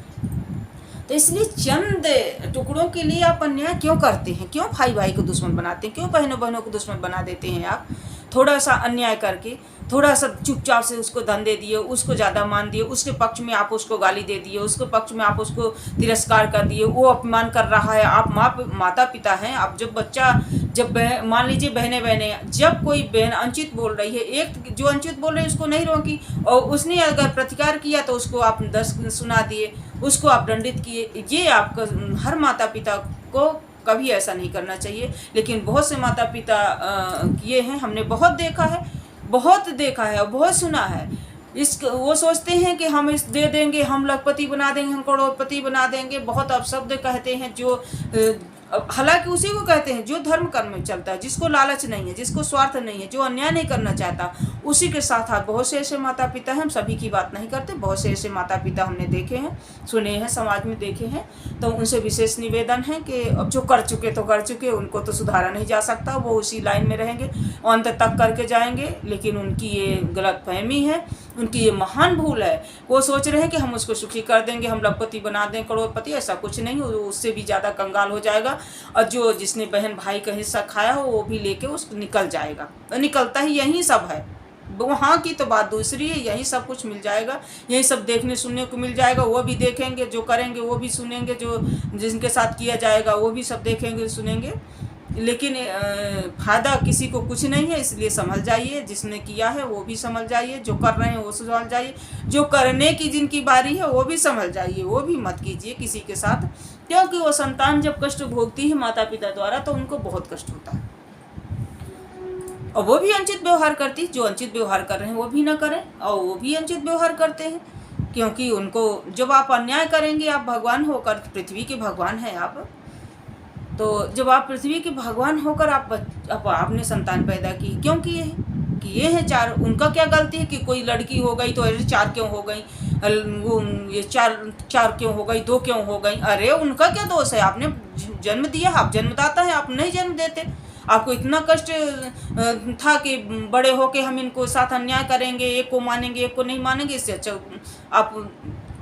तो इसलिए चंद टुकड़ों के लिए आप अन्याय क्यों करते हैं? क्यों भाई भाई को दुश्मन बनाते हैं? क्यों बहनों बहनों को दुश्मन बना देते हैं आप? थोड़ा सा अन्याय करके, थोड़ा सा चुपचाप से उसको धन दे दिए, उसको ज़्यादा मान दिए, उसके पक्ष में आप उसको गाली दे दिए, उसके पक्ष में आप उसको तिरस्कार कर दिए, वो अपमान कर रहा है। आप माता पिता हैं। आप जब मान लीजिए बहनें जब कोई बहन अनुचित बोल रही है, एक जो अनुचित बोल रही है उसको नहीं रोकी और उसने अगर प्रतिकार किया तो उसको आप 10 सुना दिए, उसको आप दंडित किए। ये आपका हर माता पिता को कभी ऐसा नहीं करना चाहिए। लेकिन बहुत से माता पिता किए हैं, हमने बहुत देखा है और बहुत सुना है। वो सोचते हैं कि हम इस दे देंगे, हम लखपति बना देंगे, हम करोड़पति बना देंगे। बहुत अपशब्द कहते हैं जो हालांकि उसी को कहते हैं जो धर्म कर्म में चलता है, जिसको लालच नहीं है, जिसको स्वार्थ नहीं है, जो अन्याय नहीं करना चाहता, उसी के साथ आप बहुत से ऐसे माता पिता हैं। हम सभी की बात नहीं करते, बहुत से ऐसे माता पिता हमने देखे हैं, सुने हैं, समाज में देखे हैं। तो उनसे विशेष निवेदन है कि अब जो कर चुके उनको तो सुधारा नहीं जा सकता, वो उसी लाइन में रहेंगे, अंत तक करके जाएंगे। लेकिन उनकी ये गलत फहमी है उनकी ये महान भूल है। वो सोच रहे हैं कि हम उसको सुखी कर देंगे, हम लखपति बना दें, करोड़पति। ऐसा कुछ नहीं, वो उससे भी ज़्यादा कंगाल हो जाएगा। और जो जिसने बहन भाई का हिस्सा खाया हो वो भी लेके उसको निकल जाएगा। तो निकलता ही यही सब है। वहाँ की तो बात दूसरी है, यही सब कुछ मिल जाएगा, यही सब देखने सुनने को मिल जाएगा। वो भी देखेंगे, जो करेंगे वो भी सुनेंगे, जो जिनके साथ किया जाएगा वो भी सब देखेंगे सुनेंगे। लेकिन फायदा किसी को कुछ नहीं है, इसलिए समझ जाइए। जिसने किया है वो भी समझ जाइए, जो कर रहे हैं वो समझ जाइए, जो करने की जिनकी बारी है वो भी समझ जाइए। वो भी मत कीजिए किसी के साथ, क्योंकि वो संतान जब कष्ट भोगती है माता पिता द्वारा तो उनको बहुत कष्ट होता है। और वो भी अनुचित व्यवहार करती, जो अनुचित व्यवहार कर रहे हैं वो भी ना करें, और वो भी अनुचित व्यवहार करते हैं। क्योंकि उनको जब आप अन्याय करेंगे, आप भगवान होकर, पृथ्वी के भगवान हैं आप, तो जब आप पृथ्वी के भगवान होकर आपने संतान पैदा की, क्यों किए हैं? किए हैं चार। उनका क्या गलती है कि कोई लड़की हो गई तो अरे चार क्यों हो गई, वो ये चार क्यों हो गई, दो क्यों हो गई? अरे उनका क्या दोष है? आपने जन्म दिया, आप जन्मदाता हैं, आप नहीं जन्म देते। आपको इतना कष्ट था कि बड़े होके हम इनको साथ अन्याय करेंगे, एक को मानेंगे एक को नहीं मानेंगे। इससे अच्छा आप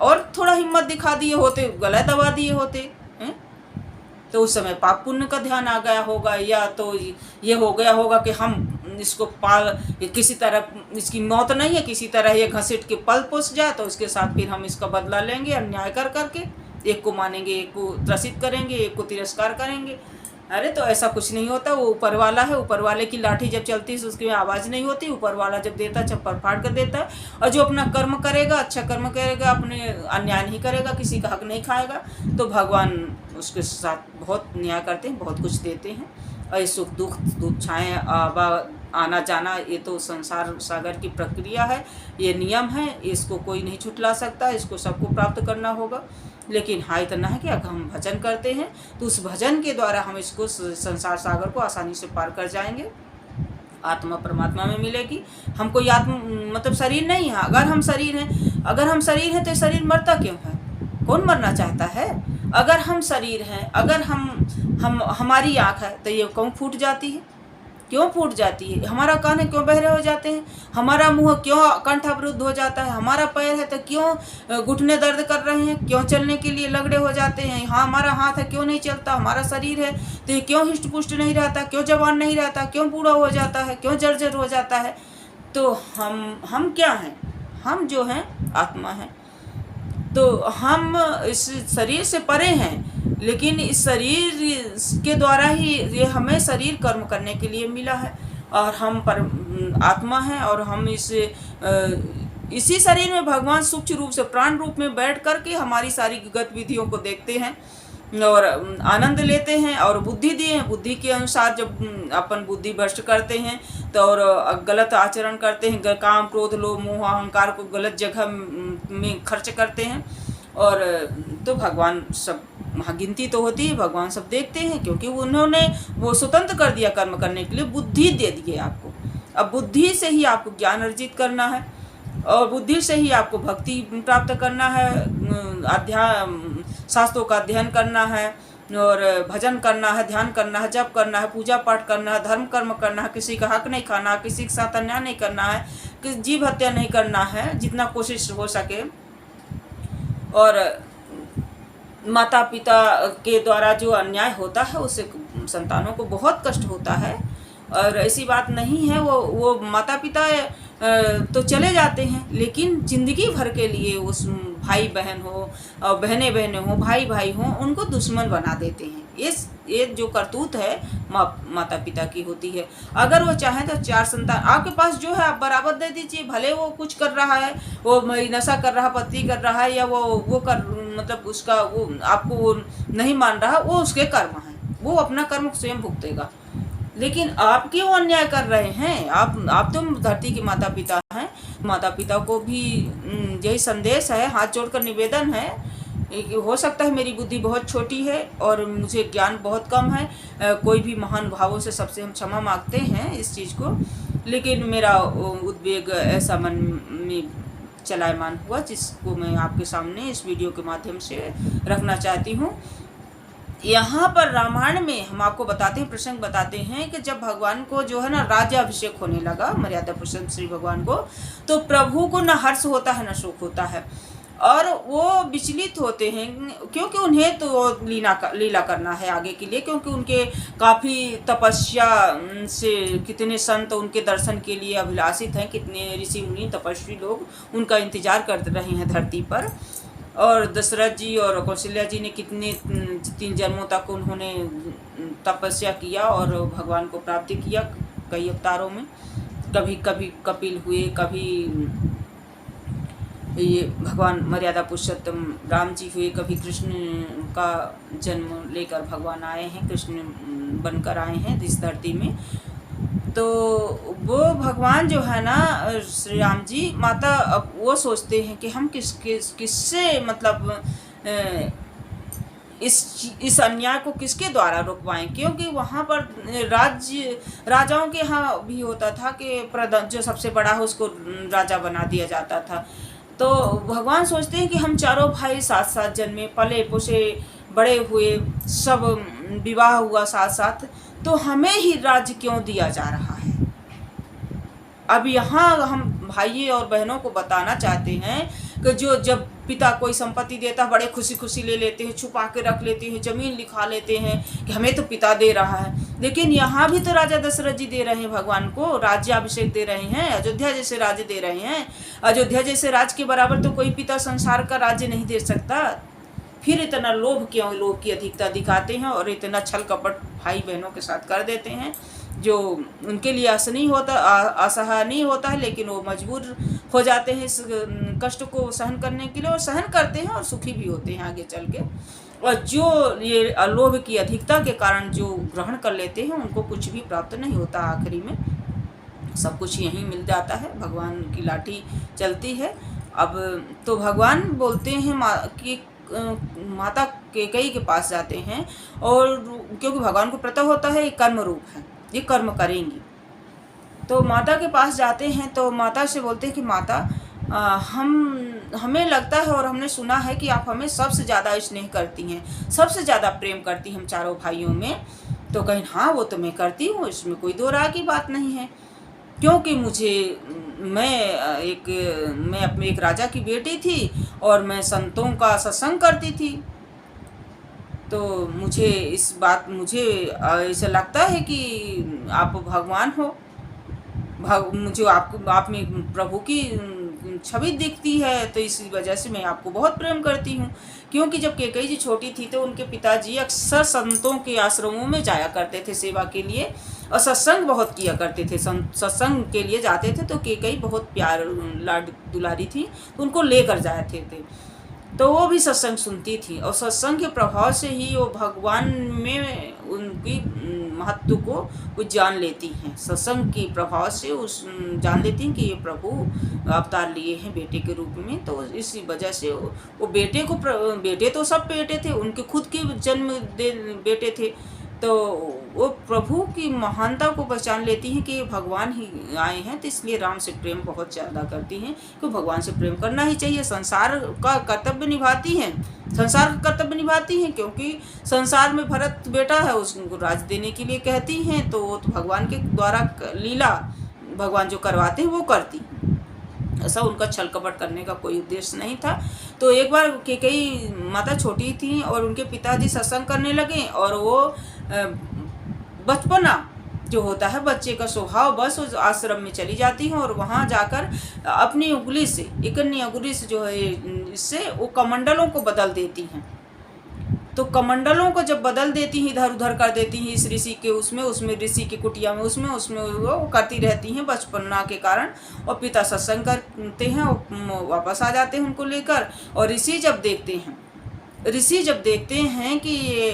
और थोड़ा हिम्मत दिखा दिए होते, गला दबा दिए होते हैं, तो उस समय पाप पुण्य का ध्यान आ गया होगा, या तो ये हो गया होगा कि हम इसको किसी तरह, इसकी मौत नहीं है, किसी तरह ये घसीट के पल पोस जाए तो उसके साथ फिर हम इसका बदला लेंगे अन्याय कर करके। एक को मानेंगे, एक को त्रसित करेंगे, एक को तिरस्कार करेंगे। अरे तो ऐसा कुछ नहीं होता। वो ऊपर वाला है, ऊपर वाले की लाठी जब चलती है उसकी आवाज़ नहीं होती। ऊपर वाला जब देता है चप्पल फाड़ कर देता है। और जो अपना कर्म करेगा, अच्छा कर्म करेगा, अपने अन्याय नहीं करेगा, किसी का हक नहीं खाएगा, तो भगवान उसके साथ बहुत न्याय करते हैं, बहुत कुछ देते हैं। और ये सुख दुख छाएँ आना जाना, ये तो संसार सागर की प्रक्रिया है, ये नियम है, इसको कोई नहीं छुटला सकता, इसको सबको प्राप्त करना होगा। लेकिन हाँ इतना है कि अगर हम भजन करते हैं तो उस भजन के द्वारा हम इसको संसार सागर को आसानी से पार कर जाएंगे, आत्मा परमात्मा में मिलेगी। हम कोई मतलब शरीर नहीं है। अगर हम शरीर हैं तो शरीर मरता क्यों है? कौन मरना चाहता है? अगर हम शरीर हैं, अगर हम हमारी आँख है तो ये क्यों फूट जाती है? क्यों फूट जाती है? हमारा कान है क्यों बहरे हो जाते हैं? हमारा मुंह क्यों कंठ अवरुद्ध हो जाता है? हमारा पैर है तो क्यों घुटने दर्द कर रहे हैं? क्यों चलने के लिए लगड़े हो जाते हैं? हाँ, हमारा हाथ है क्यों नहीं चलता? हमारा शरीर है तो ये क्यों हिष्ट पुष्ट नहीं रहता? क्यों जवान नहीं रहता? क्यों बूढ़ा हो जाता है? क्यों जर्जर हो जाता है? तो हम क्या हैं? हम जो हैं आत्मा हैं। तो हम इस शरीर से परे हैं, लेकिन इस शरीर के द्वारा ही ये हमें शरीर कर्म करने के लिए मिला है। और हम आत्मा हैं, और हम इसी शरीर में भगवान सूक्ष्म रूप से प्राण रूप में बैठ करके हमारी सारी गतिविधियों को देखते हैं और आनंद लेते हैं। और बुद्धि दिए हैं, बुद्धि के अनुसार जब अपन बुद्धि भ्रष्ट करते हैं तो और गलत आचरण करते हैं, काम क्रोध लोभ मोह अहंकार को गलत जगह में खर्च करते हैं, और तो भगवान सब गिनती तो होती है, भगवान सब देखते हैं, क्योंकि उन्होंने वो स्वतंत्र कर दिया कर्म करने के लिए, बुद्धि दे दी है आपको। अब बुद्धि से ही आपको ज्ञान अर्जित करना है, और बुद्धि से ही आपको भक्ति प्राप्त करना है, शास्त्रों का अध्ययन करना है, और भजन करना है, ध्यान करना है, जप करना है, पूजा पाठ करना है, धर्म कर्म करना है, किसी का हक नहीं खाना, किसी के साथ अन्याय नहीं करना है, जीव हत्या नहीं करना है जितना कोशिश हो सके। और माता पिता के द्वारा जो अन्याय होता है उससे संतानों को बहुत कष्ट होता है। और ऐसी बात नहीं है, वो माता पिता तो चले जाते हैं, लेकिन ज़िंदगी भर के लिए उस भाई बहन हो और बहनें बहनें हो, भाई भाई हो, उनको दुश्मन बना देते हैं। ये जो करतूत है माता पिता की होती है। अगर वो चाहें तो 4 संतान आपके पास जो है आप बराबर दे दीजिए, भले वो कुछ कर रहा है, वो नशा कर रहा, पत्ती कर रहा है, या वो कर मतलब उसका वो आपको वो नहीं मान रहा, वो उसके कर्म हैं, वो अपना कर्म स्वयं भुगतेगा। लेकिन आप क्यों अन्याय कर रहे हैं? आप तो धरती के माता पिता हैं। माता पिता को भी यही संदेश है, हाथ जोड़कर निवेदन है। हो सकता है मेरी बुद्धि बहुत छोटी है और मुझे ज्ञान बहुत कम है, कोई भी महान भावों से सबसे हम क्षमा मांगते हैं इस चीज़ को, लेकिन मेरा उद्वेग ऐसा मन में चलायमान हुआ जिसको मैं आपके सामने इस वीडियो के माध्यम से रखना चाहती हूँ। यहाँ पर रामायण में हम आपको बताते हैं, प्रसंग बताते हैं कि जब भगवान को जो है ना राज्याभिषेक होने लगा, मर्यादा पुरुषोत्तम श्री भगवान को, तो प्रभु को न हर्ष होता है न शोक होता है, और वो विचलित होते हैं क्योंकि उन्हें तो लीला करना है आगे के लिए, क्योंकि उनके काफ़ी तपस्या से कितने संत उनके दर्शन के लिए अभिलाषित हैं, कितने ऋषि मुनि तपस्वी लोग उनका इंतजार कर रहे हैं धरती पर। और दशरथ जी और कौशल्या जी ने कितने 3 जन्मों तक उन्होंने तपस्या किया और भगवान को प्राप्त किया कई अवतारों में। कभी कभी कपिल हुए, कभी ये भगवान मर्यादा पुरुषोत्तम राम जी हुए, कभी कृष्ण का जन्म लेकर भगवान आए हैं, कृष्ण बनकर आए हैं इस धरती में। तो वो भगवान जो है ना श्री राम जी, माता अब वो सोचते हैं कि हम किससे मतलब इस अन्याय को किसके द्वारा रुकवाएं, क्योंकि वहाँ पर राजाओं के यहाँ भी होता था कि जो सबसे बड़ा है उसको राजा बना दिया जाता था। तो भगवान सोचते हैं कि हम चारों भाई साथ साथ जन्मे, पले पोसे, बड़े हुए, सब विवाह हुआ साथ साथ, तो हमें ही राज्य क्यों दिया जा रहा है। अब यहाँ हम भाई और बहनों को बताना चाहते हैं कि जब पिता कोई संपत्ति देता बड़े खुशी खुशी ले लेते हैं, छुपा के रख लेते हैं, जमीन लिखा लेते हैं कि हमें तो पिता दे रहा है, लेकिन यहाँ भी तो राजा दशरथ जी दे रहे हैं भगवान को, राज्याभिषेक दे रहे हैं, अयोध्या जैसे राज्य दे रहे हैं। अयोध्या जैसे राज्य के बराबर तो कोई पिता संसार का राज्य नहीं दे सकता। फिर इतना लोभ क्यों, लोभ की अधिकता दिखाते हैं और इतना छल कपट भाई बहनों के साथ कर देते हैं, जो उनके लिए असहनीय होता है, लेकिन वो मजबूर हो जाते हैं इस कष्ट को सहन करने के लिए, और सहन करते हैं और सुखी भी होते हैं आगे चल के। और जो ये लोभ की अधिकता के कारण जो ग्रहण कर लेते हैं उनको कुछ भी प्राप्त नहीं होता, आखिरी में सब कुछ यहीं मिल जाता है, भगवान की लाठी चलती है। अब तो भगवान बोलते हैं कि माता कैकेयी के पास जाते हैं, और क्योंकि भगवान को पता होता है ये कर्म रूप है, ये कर्म करेंगी, तो माता के पास जाते हैं। तो माता से बोलते हैं कि माता हमें लगता है और हमने सुना है कि आप हमें सबसे ज़्यादा स्नेह करती हैं, सबसे ज़्यादा प्रेम करती हैं हम चारों भाइयों में। तो कहीं हाँ वो तो मैं करती हूँ, इसमें कोई दो राह की बात नहीं है, क्योंकि मैं अपने एक राजा की बेटी थी और मैं संतों का सत्संग करती थी, तो मुझे ऐसा लगता है कि आप भगवान हो, मुझे आप में प्रभु की छवि दिखती है, तो इसी वजह से मैं आपको बहुत प्रेम करती हूँ। क्योंकि जब कैकेयी जी छोटी थी तो उनके पिताजी अक्सर संतों के आश्रमों में जाया करते थे सेवा के लिए, और सत्संग बहुत किया करते थे, सत्संग के लिए जाते थे। तो कैकेयी बहुत प्यार लाड दुलारी थी, तो उनको लेकर जाते थे, तो वो भी सत्संग सुनती थी, और सत्संग के प्रभाव से ही वो भगवान में उनकी महत्व को जान लेती हैं। सत्संग के प्रभाव से जान लेती हैं कि ये प्रभु अवतार लिए हैं बेटे के रूप में। तो इसी वजह से वो बेटे तो सब बेटे थे, उनके खुद के जन्म बेटे थे, तो वो प्रभु की महानता को पहचान लेती हैं कि ये भगवान ही आए हैं, तो इसलिए राम से प्रेम बहुत ज़्यादा करती हैं, क्योंकि भगवान से प्रेम करना ही चाहिए। संसार का कर्तव्य निभाती हैं, क्योंकि संसार में भरत बेटा है, उसको राज देने के लिए कहती हैं, तो वो तो भगवान के द्वारा लीला भगवान जो करवाते हैं वो करती, ऐसा उनका छल कपट करने का कोई उद्देश्य नहीं था। तो एक बार कैकेयी माता छोटी थी और उनके पिताजी सत्संग करने लगे, और वो बचपना जो होता है बच्चे का स्वभाव, बस उस आश्रम में चली जाती हैं और वहाँ जाकर अपनी उंगली से, इकन्नी उंगली से जो है इससे वो कमंडलों को बदल देती हैं। तो कमंडलों को जब बदल देती हैं, इधर उधर कर देती हैं, इस ऋषि के उसमें ऋषि की कुटिया में उसमें वो करती रहती हैं बचपना के कारण। और पिता सत्संग करते हैं और वापस आ जाते हैं उनको लेकर, और ऋषि जब देखते हैं कि ये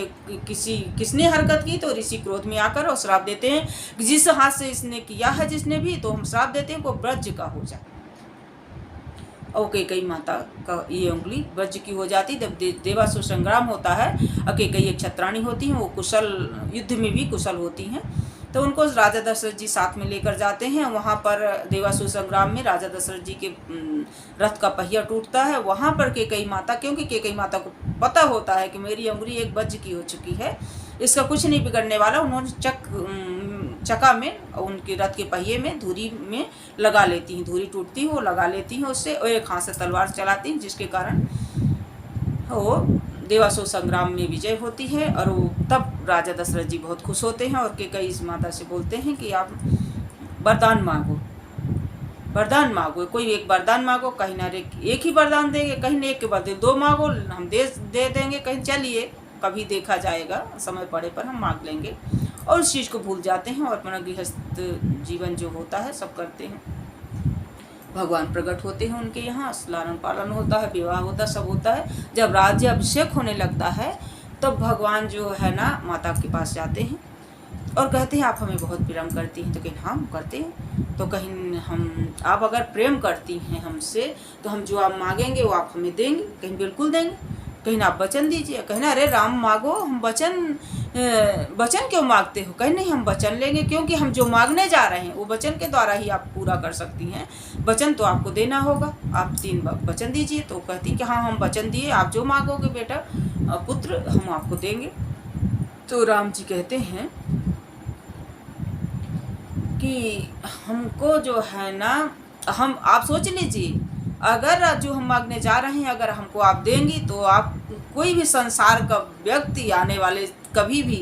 किसने हरकत की, तो ऋषि क्रोध में आकर और श्राप देते हैं कि जिस हाथ से इसने किया है जिसने भी, तो हम श्राप देते हैं को ब्रज का हो जाए। और कैकेयी माता का ये उंगली ब्रज की हो जाती। जब देवासुर संग्राम होता है, कैकेयी एक छत्राणी होती हैं, वो कुशल युद्ध में भी कुशल होती हैं, तो उनको राजा दशरथ जी साथ में लेकर जाते हैं। वहाँ पर देवासुर संग्राम में राजा दशरथ जी के रथ का पहिया टूटता है। वहाँ पर कैकेयी माता, क्योंकि कैकेयी माता को पता होता है कि मेरी अंगुली एक वज्र की हो चुकी है, इसका कुछ नहीं बिगड़ने वाला, उन्होंने चका में उनके रथ के पहिए में धुरी में लगा लेती हैं, धुरी टूटती है वो लगा लेती हैं उससे, और एक हाथ से तलवार चलाती हैं, जिसके कारण वो देवासुर संग्राम में विजय होती है। और वो तब राजा दशरथ जी बहुत खुश होते हैं और कैकेयी माता से बोलते हैं कि आप वरदान मांगो, वरदान मांगो, कोई एक वरदान मांगो, कहीं ना एक ही वरदान देंगे, कहीं एक के बदले 2 मांगो, हम दे देंगे, कहीं चलिए कभी देखा जाएगा, समय पड़े पर हम मांग लेंगे। और उस चीज़ को भूल जाते हैं और अपना गृहस्थ जीवन जो होता है सब करते हैं। भगवान प्रकट होते हैं उनके यहाँ, लालन पालन होता है, विवाह होता है, सब होता है। जब राज्य अभिषेक होने लगता है तब भगवान जो है ना माता के पास जाते हैं और कहते हैं आप हमें बहुत प्रेम करती हैं। तो कहीं हाँ करते हैं। तो कहीं हम आप अगर प्रेम करती हैं हमसे तो हम जो आप मांगेंगे वो आप हमें देंगे, कहीं बिल्कुल देंगे, कहीं आप वचन दीजिए। कहीं ना अरे राम मांगो, हम वचन क्यों मांगते हो? कहीं नहीं, हम वचन लेंगे, क्योंकि हम जो मांगने जा रहे हैं वो वचन के द्वारा ही आप पूरा कर सकती हैं। वचन तो आपको देना होगा, आप 3 वचन दीजिए। तो कहती कि हाँ हम वचन दिए, आप जो मांगोगे बेटा पुत्र हम आपको देंगे। तो राम जी कहते हैं कि हमको जो है ना, हम आप सोच लीजिए, अगर जो हम मांगने जा रहे हैं अगर हमको आप देंगी तो आप कोई भी संसार का व्यक्ति आने वाले कभी भी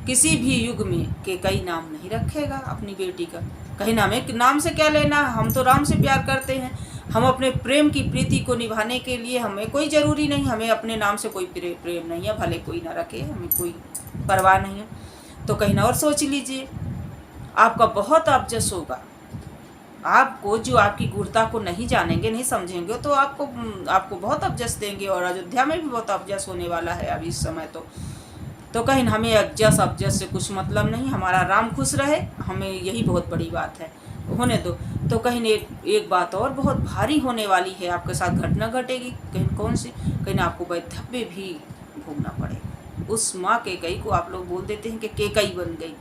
किसी भी युग में कैकेयी नाम नहीं रखेगा अपनी बेटी का। कहीं नाम से क्या लेना, हम तो राम से प्यार करते हैं, हम अपने प्रेम की प्रीति को निभाने के लिए हमें कोई ज़रूरी नहीं, हमें अपने नाम से कोई प्रेम नहीं है, भले कोई ना रखे, हमें कोई परवाह नहीं है। तो कहीं ना और सोच लीजिए, आपका बहुत अपजस होगा। आपको जो आपकी गुणता को नहीं जानेंगे, नहीं समझेंगे, तो आपको बहुत अपजस देंगे। और अयोध्या में भी बहुत अपजस होने वाला है अभी इस समय। तो कहीं हमें अपजस से कुछ मतलब नहीं, हमारा राम खुश रहे, हमें यही बहुत बड़ी बात है, होने दो। तो कहीं एक बात और बहुत भारी होने वाली है, आपके साथ घटना घटेगी। कहीं कौन सी? कहीं आपको वैधव्य भी भोगना पड़ेगा। उस माँ कैकेयी को आप लोग बोल देते हैं कि कैकेयी बन गई,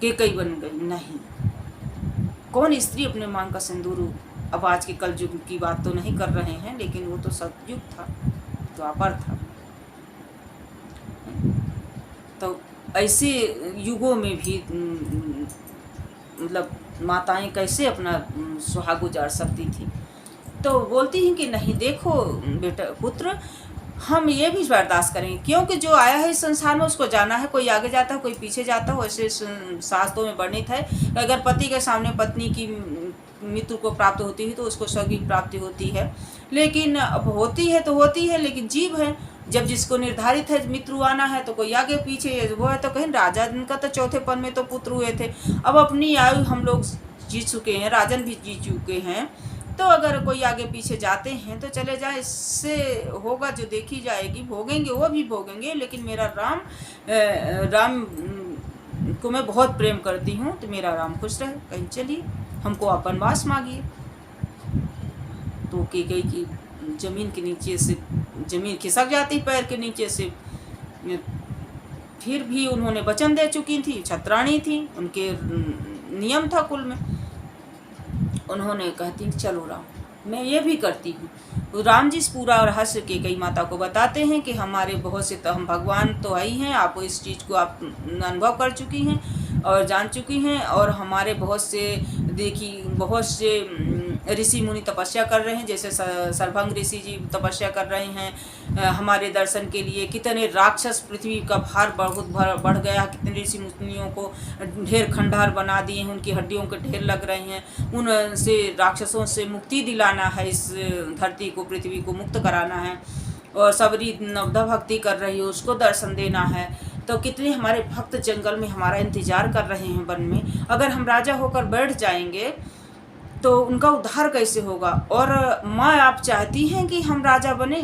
कैकेयी बन गई। नहीं, कौन स्त्री अपने मांग का सिंदूर, अब आज के कल युग की बात तो नहीं कर रहे हैं, लेकिन वो तो सतयुग था, द्वापर था। तो ऐसे युगों में भी मतलब माताएं कैसे अपना सुहाग गुजार सकती थी। तो बोलती हैं कि नहीं देखो बेटा पुत्र, हम ये भी बर्दाश्त करेंगे, क्योंकि जो आया है इस संसार में उसको जाना है, कोई आगे जाता है कोई पीछे जाता है। ऐसे शास्त्रों में वर्णित है अगर पति के सामने पत्नी की मृत्यु को प्राप्त होती है तो उसको स्वर्ग की प्राप्ति होती है, लेकिन अब होती है तो होती है, लेकिन जीव है, जब जिसको निर्धारित है मृत्यु आना है तो कोई आगे पीछे वो है। तो कहीं राजा जिनका तो चौथे पन में तो पुत्र हुए थे, अब अपनी आयु हम लोग जी चुके हैं, राजन भी जी चुके हैं, तो अगर कोई आगे पीछे जाते हैं तो चले जाए, इससे होगा जो देखी जाएगी, भोगेंगे वो भी भोगेंगे, लेकिन मेरा राम को मैं बहुत प्रेम करती हूँ, तो मेरा राम खुश रहे, कहीं चलिए हमको आप वनवास मांगिए। तो कैकेयी की जमीन के नीचे से जमीन खिसक जाती पैर के नीचे से। फिर भी उन्होंने वचन दे चुकी थी, छत्राणी थी, उनके नियम था कुल में। उन्होंने कहती चलो राम मैं ये भी करती हूँ। तो राम जी इस पूरा रहस्य कैकेयी माता को बताते हैं कि हमारे बहुत से तो हम भगवान तो आई हैं, आप इस चीज़ को आप अनुभव कर चुकी हैं और जान चुकी हैं, और हमारे बहुत से ऋषि मुनि तपस्या कर रहे हैं, जैसे सर्वभंग ऋषि जी तपस्या कर रहे हैं हमारे दर्शन के लिए। कितने राक्षस, पृथ्वी का भार बहुत बढ़ गया, कितने ऋषि मुनियों को ढेर खंडहर बना दिए हैं, उनकी हड्डियों के ढेर लग रहे हैं, उनसे राक्षसों से मुक्ति दिलाना है, इस धरती को पृथ्वी को मुक्त कराना है, और सबरी नवधा भक्ति कर रही है उसको दर्शन देना है। तो कितने हमारे भक्त जंगल में हमारा इंतजार कर रहे हैं वन में। अगर हम राजा होकर बैठ जाएंगे तो उनका उद्धार कैसे होगा? और माँ आप चाहती हैं कि हम राजा बने,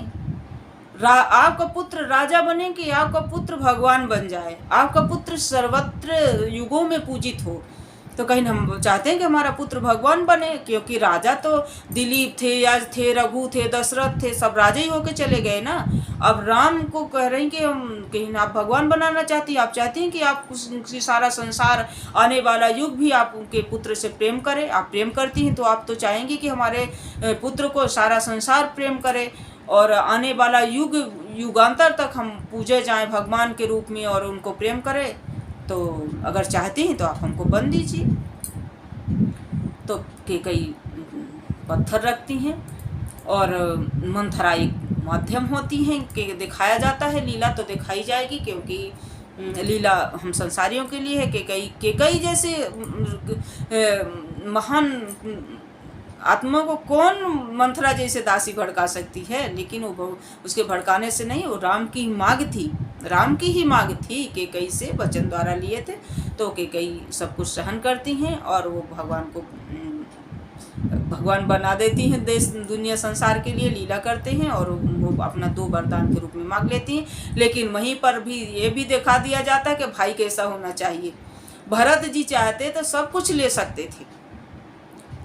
आपका पुत्र राजा बने कि आपका पुत्र भगवान बन जाए, आपका पुत्र सर्वत्र युगों में पूजित हो, तो कहीं हम चाहते हैं कि हमारा पुत्र भगवान बने, क्योंकि राजा तो दिलीप थे, यज थे, रघु थे, दशरथ थे, सब राजा ही होके चले गए ना। अब राम को कह रहे हैं कि हम कहीं आप भगवान बनाना चाहती हैं, आप चाहती हैं कि आप सारा संसार आने वाला युग भी आप उनके पुत्र से प्रेम करें। आप प्रेम करती हैं तो आप तो चाहेंगी कि हमारे पुत्र को सारा संसार प्रेम करे और आने वाला युग युगांतर तक हम पूजे जाएं भगवान के रूप में और उनको प्रेम करें। तो अगर चाहती हैं तो आप हमको बन दीजिए। तो कैकेयी पत्थर रखती हैं और मंथरा एक माध्यम होती हैं कि दिखाया जाता है, लीला तो दिखाई जाएगी, क्योंकि लीला हम संसारियों के लिए है। कैकेयी जैसे महान आत्मा को कौन मंथरा जैसे दासी भड़का सकती है, लेकिन वो उसके भड़काने से नहीं, वो राम की मांग थी, राम की ही मांग थी, कैकेयी से वचन द्वारा लिए थे। तो कैकेयी सब कुछ सहन करती हैं और वो भगवान को भगवान बना देती हैं, देश दुनिया संसार के लिए लीला करते हैं और वो अपना 2 वरदान के रूप में मांग लेती हैं। लेकिन वहीं पर भी ये भी दिखा दिया जाता है कि भाई कैसा होना चाहिए। भरत जी चाहते तो सब कुछ ले सकते थे,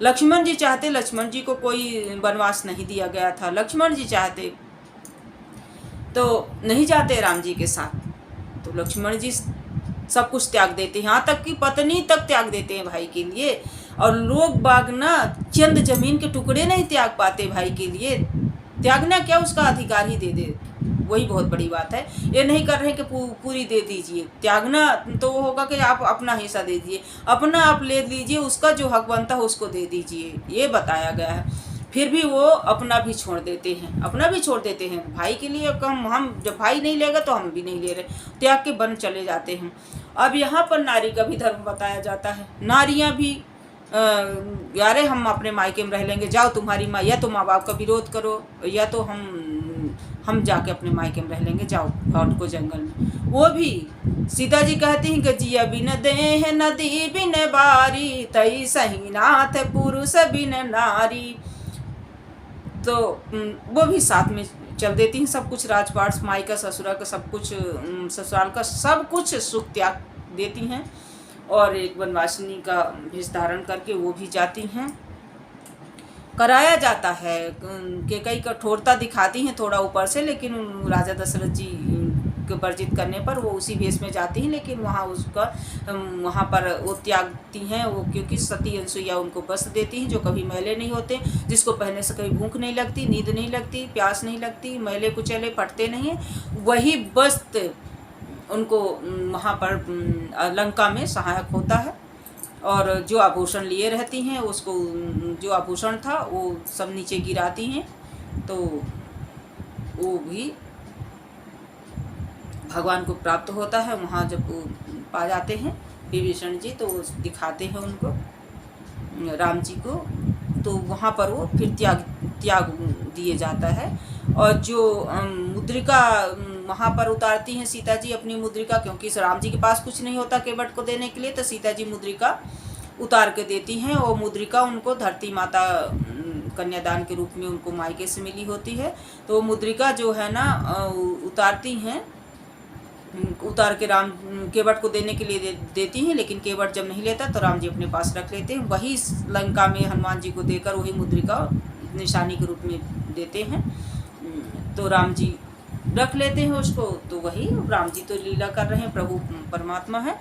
लक्ष्मण जी चाहते, लक्ष्मण जी को कोई वनवास नहीं दिया गया था, लक्ष्मण जी चाहते तो नहीं जाते राम जी के साथ, तो लक्ष्मण जी सब कुछ त्याग देते हैं, यहाँ तक कि पत्नी तक त्याग देते हैं भाई के लिए। और लोग बाग ना चंद जमीन के टुकड़े नहीं त्याग पाते भाई के लिए, त्यागना क्या उसका अधिकार ही दे दे, वही बहुत बड़ी बात है। ये नहीं कर रहे कि पूरी दे दीजिए, त्यागना तो होगा कि आप अपना हिस्सा दे दीजिए, अपना आप ले लीजिए, उसका जो हक बनता है उसको दे दीजिए, ये बताया गया है। फिर भी वो अपना भी छोड़ देते हैं, अपना भी छोड़ देते हैं भाई के लिए। हम जब भाई नहीं लेगा तो हम भी नहीं ले रहे, त्याग के बन चले जाते हैं। अब यहाँ पर नारी का भी धर्म बताया जाता है। नारियाँ भी यारे हम अपने मायके में रह लेंगे, जाओ तुम्हारी माँ, या तो माँ बाप का विरोध करो या तो हम जाके अपने मायके में रह लेंगे, जाओ लौट को जंगल में। वो भी सीता जी कहती हैं कि जिया बिन देह नदी बिन बारी, तई सही नाथ पुरुष बिन नारी। तो वो भी साथ में चल देती हैं, सब कुछ राजपाट माई का ससुरा का सब कुछ, ससुराल का सब कुछ सुख त्याग देती हैं और एक वनवासिनी का भेष धारण करके वो भी जाती हैं। कराया जाता है, कैकेयी कठोरता दिखाती हैं थोड़ा ऊपर से, लेकिन राजा दशरथ जी को परिचित करने पर वो उसी भेष में जाती हैं, लेकिन वहाँ पर वो त्यागती हैं वो, क्योंकि सती अनसुईया उनको वस्त्र देती हैं जो कभी मैले नहीं होते, जिसको पहनने से कभी भूख नहीं लगती, नींद नहीं लगती, प्यास नहीं लगती, मैले कुचले फटते नहीं हैं। वही वस्त्र उनको वहाँ पर लंका में सहायक होता है। और जो आभूषण लिए रहती हैं उसको, जो आभूषण था वो सब नीचे गिराती हैं, तो वो भी भगवान को प्राप्त होता है। वहाँ जब वो पा जाते हैं विभीषण जी, तो दिखाते हैं उनको राम जी को, तो वहाँ पर वो फिर त्याग दिए जाता है। और जो मुद्रिका वहाँ पर उतारती हैं सीता जी अपनी मुद्रिका, क्योंकि राम जी के पास कुछ नहीं होता केवट को देने के लिए, तो सीता जी मुद्रिका उतार के देती हैं। और मुद्रिका उनको धरती माता कन्यादान के रूप में उनको मायके से मिली होती है। तो मुद्रिका जो है ना उतारती हैं, उतार के राम केवट को देने के लिए देती हैं, लेकिन केवट जब नहीं लेता तो राम जी अपने पास रख लेते हैं। वही लंका में हनुमान जी को देकर वही मुद्रिका निशानी के रूप में देते हैं, तो राम जी रख लेते हैं उसको। तो वही राम जी तो लीला कर रहे हैं, प्रभु परमात्मा है।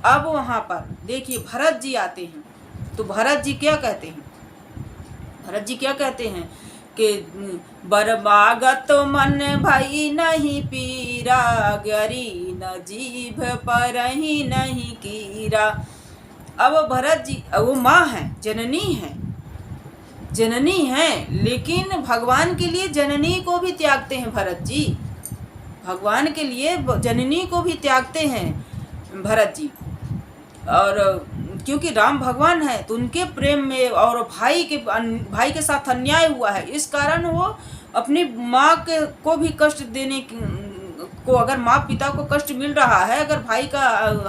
अब वहाँ पर देखिए भरत जी आते हैं, तो भरत जी क्या कहते हैं, भरत जी क्या कहते हैं कि बरबागत मन भई नहीं पीरा, गरी न जीभ पर ही नहीं कीरा। अब भरत जी, वो माँ है, जननी है, जननी है, लेकिन भगवान के लिए जननी को भी त्यागते हैं भरत जी, भगवान के लिए जननी को भी त्यागते हैं भरत जी। और क्योंकि राम भगवान है तो उनके प्रेम में और भाई के साथ अन्याय हुआ है, इस कारण वो अपनी माँ को भी कष्ट देने को, अगर माँ पिता को कष्ट मिल रहा है, अगर भाई का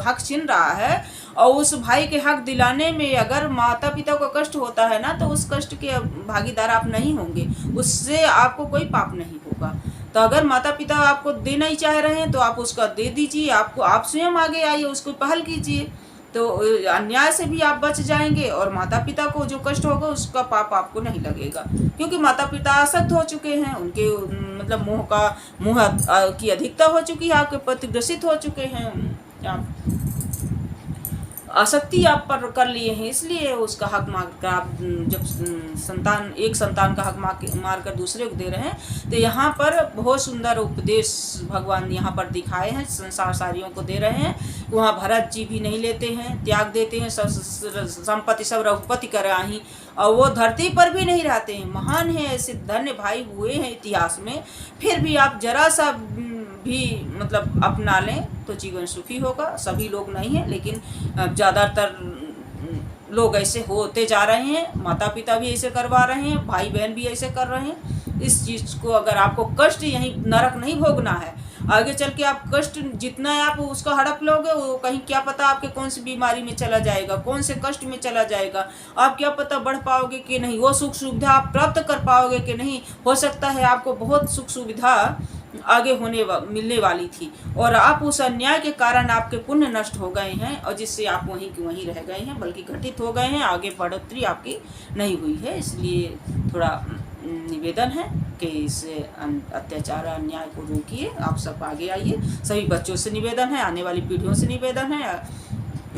हक छीन रहा है और उस भाई के हक दिलाने में अगर माता पिता को कष्ट होता है ना, तो उस कष्ट के भागीदार आप नहीं होंगे, उससे आपको कोई पाप नहीं होगा। तो अगर माता पिता आपको देना ही चाह रहे हैं तो आप उसका दे दीजिए, आप स्वयं आगे आइए, उसको पहल कीजिए। तो अन्याय से भी आप बच जाएंगे और माता पिता को जो कष्ट होगा उसका पाप आपको नहीं लगेगा, क्योंकि माता पिता आसक्त हो चुके हैं, उनके मतलब मोह की अधिकता हो चुकी है, आपके प्रति ग्रसित हो चुके हैं, आप आसक्ति आप पर कर लिए हैं, इसलिए उसका हक मार कर आप जब एक संतान का हक मार कर दूसरे को दे रहे हैं। तो यहाँ पर बहुत सुंदर उपदेश भगवान यहाँ पर दिखाए हैं, संसार सारियों को दे रहे हैं। वहाँ भरत जी भी नहीं लेते हैं, त्याग देते हैं, संपत्ति सब रघुपति कराही, और वो धरती पर भी नहीं रहते हैं। महान है, ऐसे धन्य भाई हुए हैं इतिहास में, फिर भी आप जरा सा भी मतलब अपना लें तो जीवन सुखी होगा। सभी लोग नहीं हैं, लेकिन ज़्यादातर लोग ऐसे होते जा रहे हैं, माता पिता भी ऐसे करवा रहे हैं, भाई बहन भी ऐसे कर रहे हैं। इस चीज़ को अगर आपको कष्ट यहीं नरक नहीं भोगना है, आगे चल के आप कष्ट जितना आप उसका हड़प लोगे, वो कहीं क्या पता आपके कौन सी बीमारी में चला जाएगा, कौन से कष्ट में चला जाएगा, आप क्या पता बढ़ पाओगे कि नहीं, वो सुख सुविधा आप प्राप्त कर पाओगे कि नहीं। हो सकता है आपको बहुत सुख सुविधा आगे मिलने वाली थी, और आप उस अन्याय के कारण आपके पुण्य नष्ट हो गए हैं, और जिससे आप वहीं के वहीं रह गए हैं, बल्कि घटित हो गए हैं, आगे बढ़ोतरी आपकी नहीं हुई है। इसलिए थोड़ा निवेदन है कि इस अत्याचार अन्याय को रोकिए, आप सब आगे आइए। सभी बच्चों से निवेदन है, आने वाली पीढ़ियों से निवेदन है,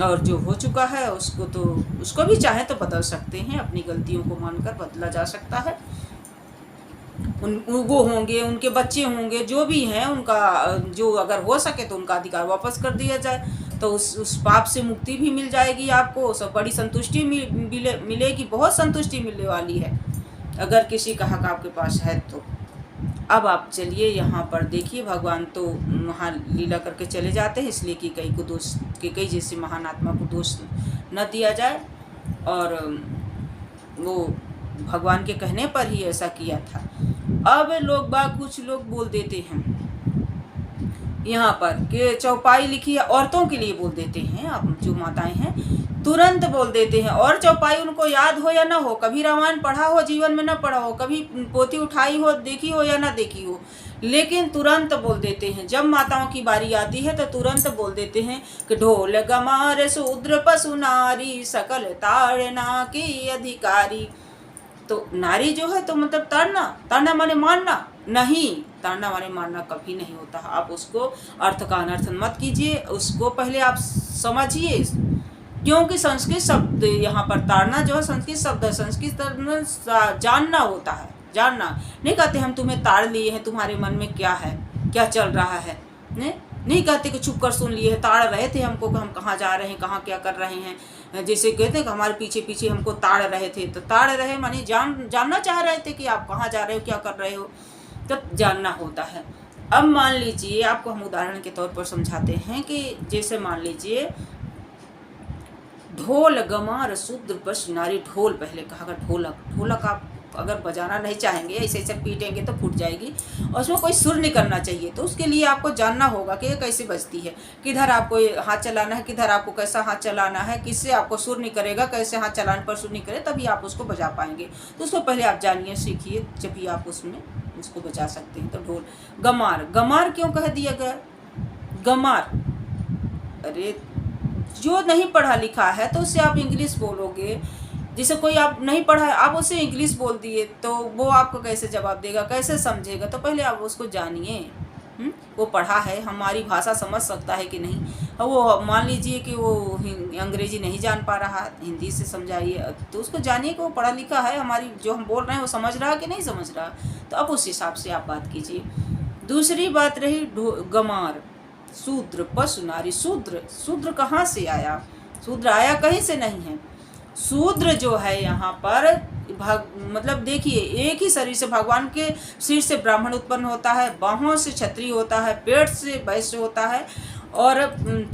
और जो हो चुका है उसको भी चाहे तो बदल सकते हैं, अपनी गलतियों को मानकर बदला जा सकता है। वो होंगे, उनके बच्चे होंगे, जो भी हैं, उनका जो अगर हो सके तो उनका अधिकार वापस कर दिया जाए, तो उस पाप से मुक्ति भी मिल जाएगी आपको, सब बड़ी संतुष्टि मिलेगी, बहुत संतुष्टि मिलने वाली है अगर किसी का हक आपके पास है तो। अब आप चलिए यहाँ पर देखिए, भगवान तो वहाँ लीला करके चले जाते हैं, इसलिए कि कई जैसे महान आत्मा को दोष न दिया जाए, और वो भगवान के कहने पर ही ऐसा किया था। अब कुछ लोग बोल देते हैं यहाँ पर कि चौपाई लिखी है, औरतों के लिए बोल देते हैं, अब जो माताएं हैं तुरंत बोल देते हैं, और चौपाई उनको याद हो या ना हो, कभी रामायण पढ़ा हो, जीवन में ना पढ़ा हो, कभी पोथी उठाई हो, देखी हो या ना देखी हो, लेकिन तुरंत बोल देते हैं। जब माताओं की बारी आती है तो तुरंत बोल देते हैं कि ढोल गमार शूद्र पशु नारी सकल ताड़ना की अधिकारी। तो नारी जो है तो मतलब ताड़ना माने मारना नहीं, ताड़ना माने मारना कभी नहीं होता। आप उसको अर्थ का अनर्थ मत कीजिए, उसको पहले आप समझिए, क्योंकि संस्कृत शब्द यहाँ पर ताड़ना जो है संस्कृत शब्द है, संस्कृत जानना होता है, जानना नहीं कहते हम तुम्हें ताड़ लिए हैं, तुम्हारे मन में क्या है, क्या चल रहा है, नहीं कहते कि छुप कर सुन लिए हैं, ताड़ रहे थे हमको कि हम कहाँ जा रहे हैं, कहाँ क्या कर रहे हैं, जैसे कहते हैं कि हमारे पीछे पीछे हमको ताड़ रहे थे, तो ताड़ रहे माने जानना चाह रहे थे कि आप कहाँ जा रहे हो, क्या कर रहे हो, तो जानना होता है। अब मान लीजिए, आपको हम उदाहरण के तौर पर समझाते हैं कि जैसे मान लीजिए ढोल गमार शूद्र पशु नारी, ढोल पहले कहा, ढोलक आप अगर बजाना नहीं चाहेंगे, ऐसे ऐसे पीटेंगे तो फूट जाएगी, और उसमें कोई सुर नहीं करना चाहिए, तो उसके लिए आपको जानना होगा कि ये कैसे बजती है, किधर आपको हाथ चलाना है, किधर आपको कैसा हाथ चलाना है, किससे आपको सुर नहीं करेगा, कैसे हाथ चलाने पर सुर नहीं करे, तभी आप उसको बजा पाएंगे। तो उसको पहले आप जानिए, सीखिए, जब भी आप उसको बजा सकते हैं। तो ढोल गमार क्यों कह दिया गया गमार? अरे जो नहीं पढ़ा लिखा है तो उससे आप इंग्लिश बोलोगे, जैसे कोई आप नहीं पढ़ा है, आप उससे इंग्लिश बोल दिए तो वो आपको कैसे जवाब देगा, कैसे समझेगा? तो पहले आप उसको जानिए, वो पढ़ा है, हमारी भाषा समझ सकता है कि नहीं। वो मान लीजिए कि वो अंग्रेजी नहीं जान पा रहा, हिंदी से समझाइए, तो उसको जानिए कि वो पढ़ा लिखा है, हमारी जो हम बोल रहे हैं वो समझ रहा है कि नहीं समझ रहा, तो अब उस हिसाब से आप बात कीजिए। दूसरी बात रही गमार, शूद्र पशु नारी। शूद्र कहाँ से आया? शूद्र आया कहीं से नहीं है। शूद्र जो है यहाँ पर मतलब देखिए, एक ही शरीर से भगवान के सिर से ब्राह्मण उत्पन्न होता है, बाहों से क्षत्रिय होता है, पेट से वैश्य होता है, और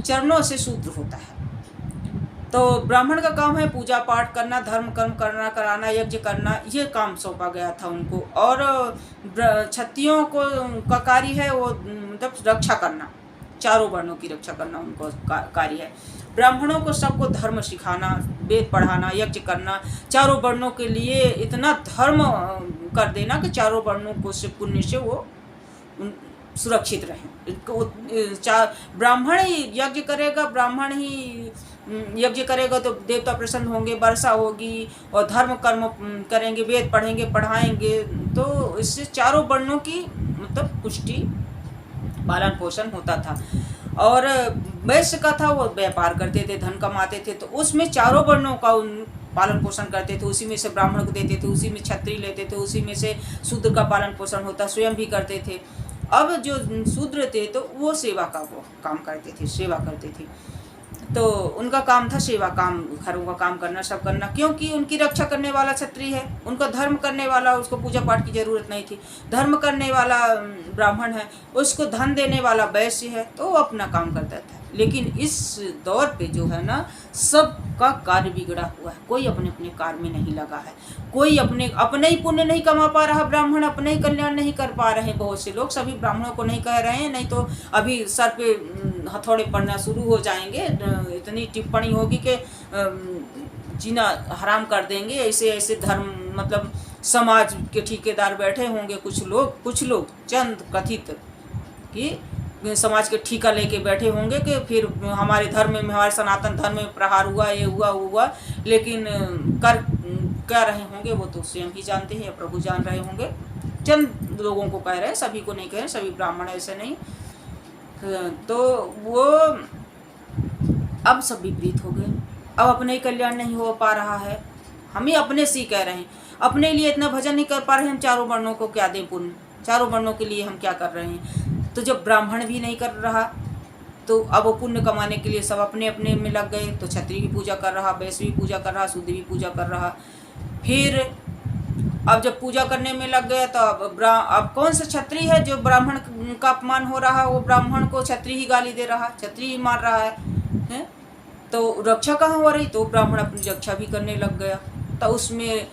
चरणों से शूद्र होता है। तो ब्राह्मण का काम है पूजा पाठ करना, धर्म कर्म करना, कराना, यज्ञ करना, ये काम सौंपा गया था उनको। और क्षत्रियों को का कार्य है वो मतलब रक्षा करना, चारों वर्णों की रक्षा करना उनको कार्य है। ब्राह्मणों को सबको धर्म सिखाना, वेद पढ़ाना, यज्ञ करना, चारों वर्णों के लिए इतना धर्म कर देना कि चारों वर्णों को से पुण्य से वो सुरक्षित रहें। ब्राह्मण ही यज्ञ करेगा, ब्राह्मण ही यज्ञ करेगा तो देवता प्रसन्न होंगे, वर्षा होगी, और धर्म कर्म करेंगे, वेद पढ़ेंगे, पढ़ाएंगे, तो इससे चारों वर्णों की मतलब पुष्टि, पालन पोषण होता था। और वैश्य का था, वो व्यापार करते थे, धन कमाते थे, तो उसमें चारों वर्णों का पालन पोषण करते थे। उसी में से ब्राह्मण को देते थे, उसी में क्षत्रिय लेते थे, उसी में से शूद्र का पालन पोषण होता, स्वयं भी करते थे। अब जो शूद्र थे तो वो सेवा का वो काम करते थे, सेवा करते थे, तो उनका काम था सेवा, काम, घरों का काम करना, सब करना, क्योंकि उनकी रक्षा करने वाला क्षत्रिय है, उनका धर्म करने वाला, उसको पूजा पाठ की जरूरत नहीं थी। धर्म करने वाला ब्राह्मण है, उसको धन देने वाला वैश्य है, तो वो अपना काम करता था। लेकिन इस दौर पे जो है ना, सबका कार्य बिगड़ा हुआ है, कोई अपने अपने कार्य में नहीं लगा है, कोई अपने ही पुण्य नहीं कमा पा रहा, ब्राह्मण अपने ही कल्याण नहीं कर पा रहे हैं। बहुत से लोग सभी ब्राह्मणों को नहीं कह रहे हैं, नहीं तो अभी सर पे हथौड़े पड़ना शुरू हो जाएंगे, इतनी टिप्पणी होगी कि जीना हराम कर देंगे। ऐसे ऐसे धर्म मतलब समाज के ठेकेदार बैठे होंगे, कुछ लोग चंद कथित कि समाज के ठेका लेके बैठे होंगे कि फिर हमारे धर्म में, हमारे सनातन धर्म में प्रहार हुआ, ये हुआ, लेकिन कर क्या रहे होंगे वो तो स्वयं ही जानते हैं, प्रभु जान रहे होंगे। चंद लोगों को कह रहे हैं, सभी को नहीं कह रहे, सभी ब्राह्मण ऐसे नहीं। तो वो अब सब विपरीत हो गए, अब अपने ही कल्याण नहीं हो पा रहा है, हम ही अपने से ही कह रहे हैं, अपने लिए इतना भजन नहीं कर पा रहे, हम चारों वर्णों को क्या दें पुण्य, चारों वर्णों के लिए हम क्या कर रहे हैं। तो जब ब्राह्मण भी नहीं कर रहा, तो अब वो पुण्य कमाने के लिए सब अपने अपने में लग गए, तो क्षत्रिय भी पूजा कर रहा, वैश्य भी पूजा कर रहा, शूद्र भी पूजा कर रहा। फिर अब जब पूजा करने में लग गया, तो अब कौन सा क्षत्रिय है जो ब्राह्मण का अपमान हो रहा है, वो ब्राह्मण को क्षत्रिय ही गाली दे रहा, क्षत्रिय ही मार रहा है? तो रक्षा कहाँ हो रही, तो ब्राह्मण अपनी रक्षा भी करने लग गया। तो उसमें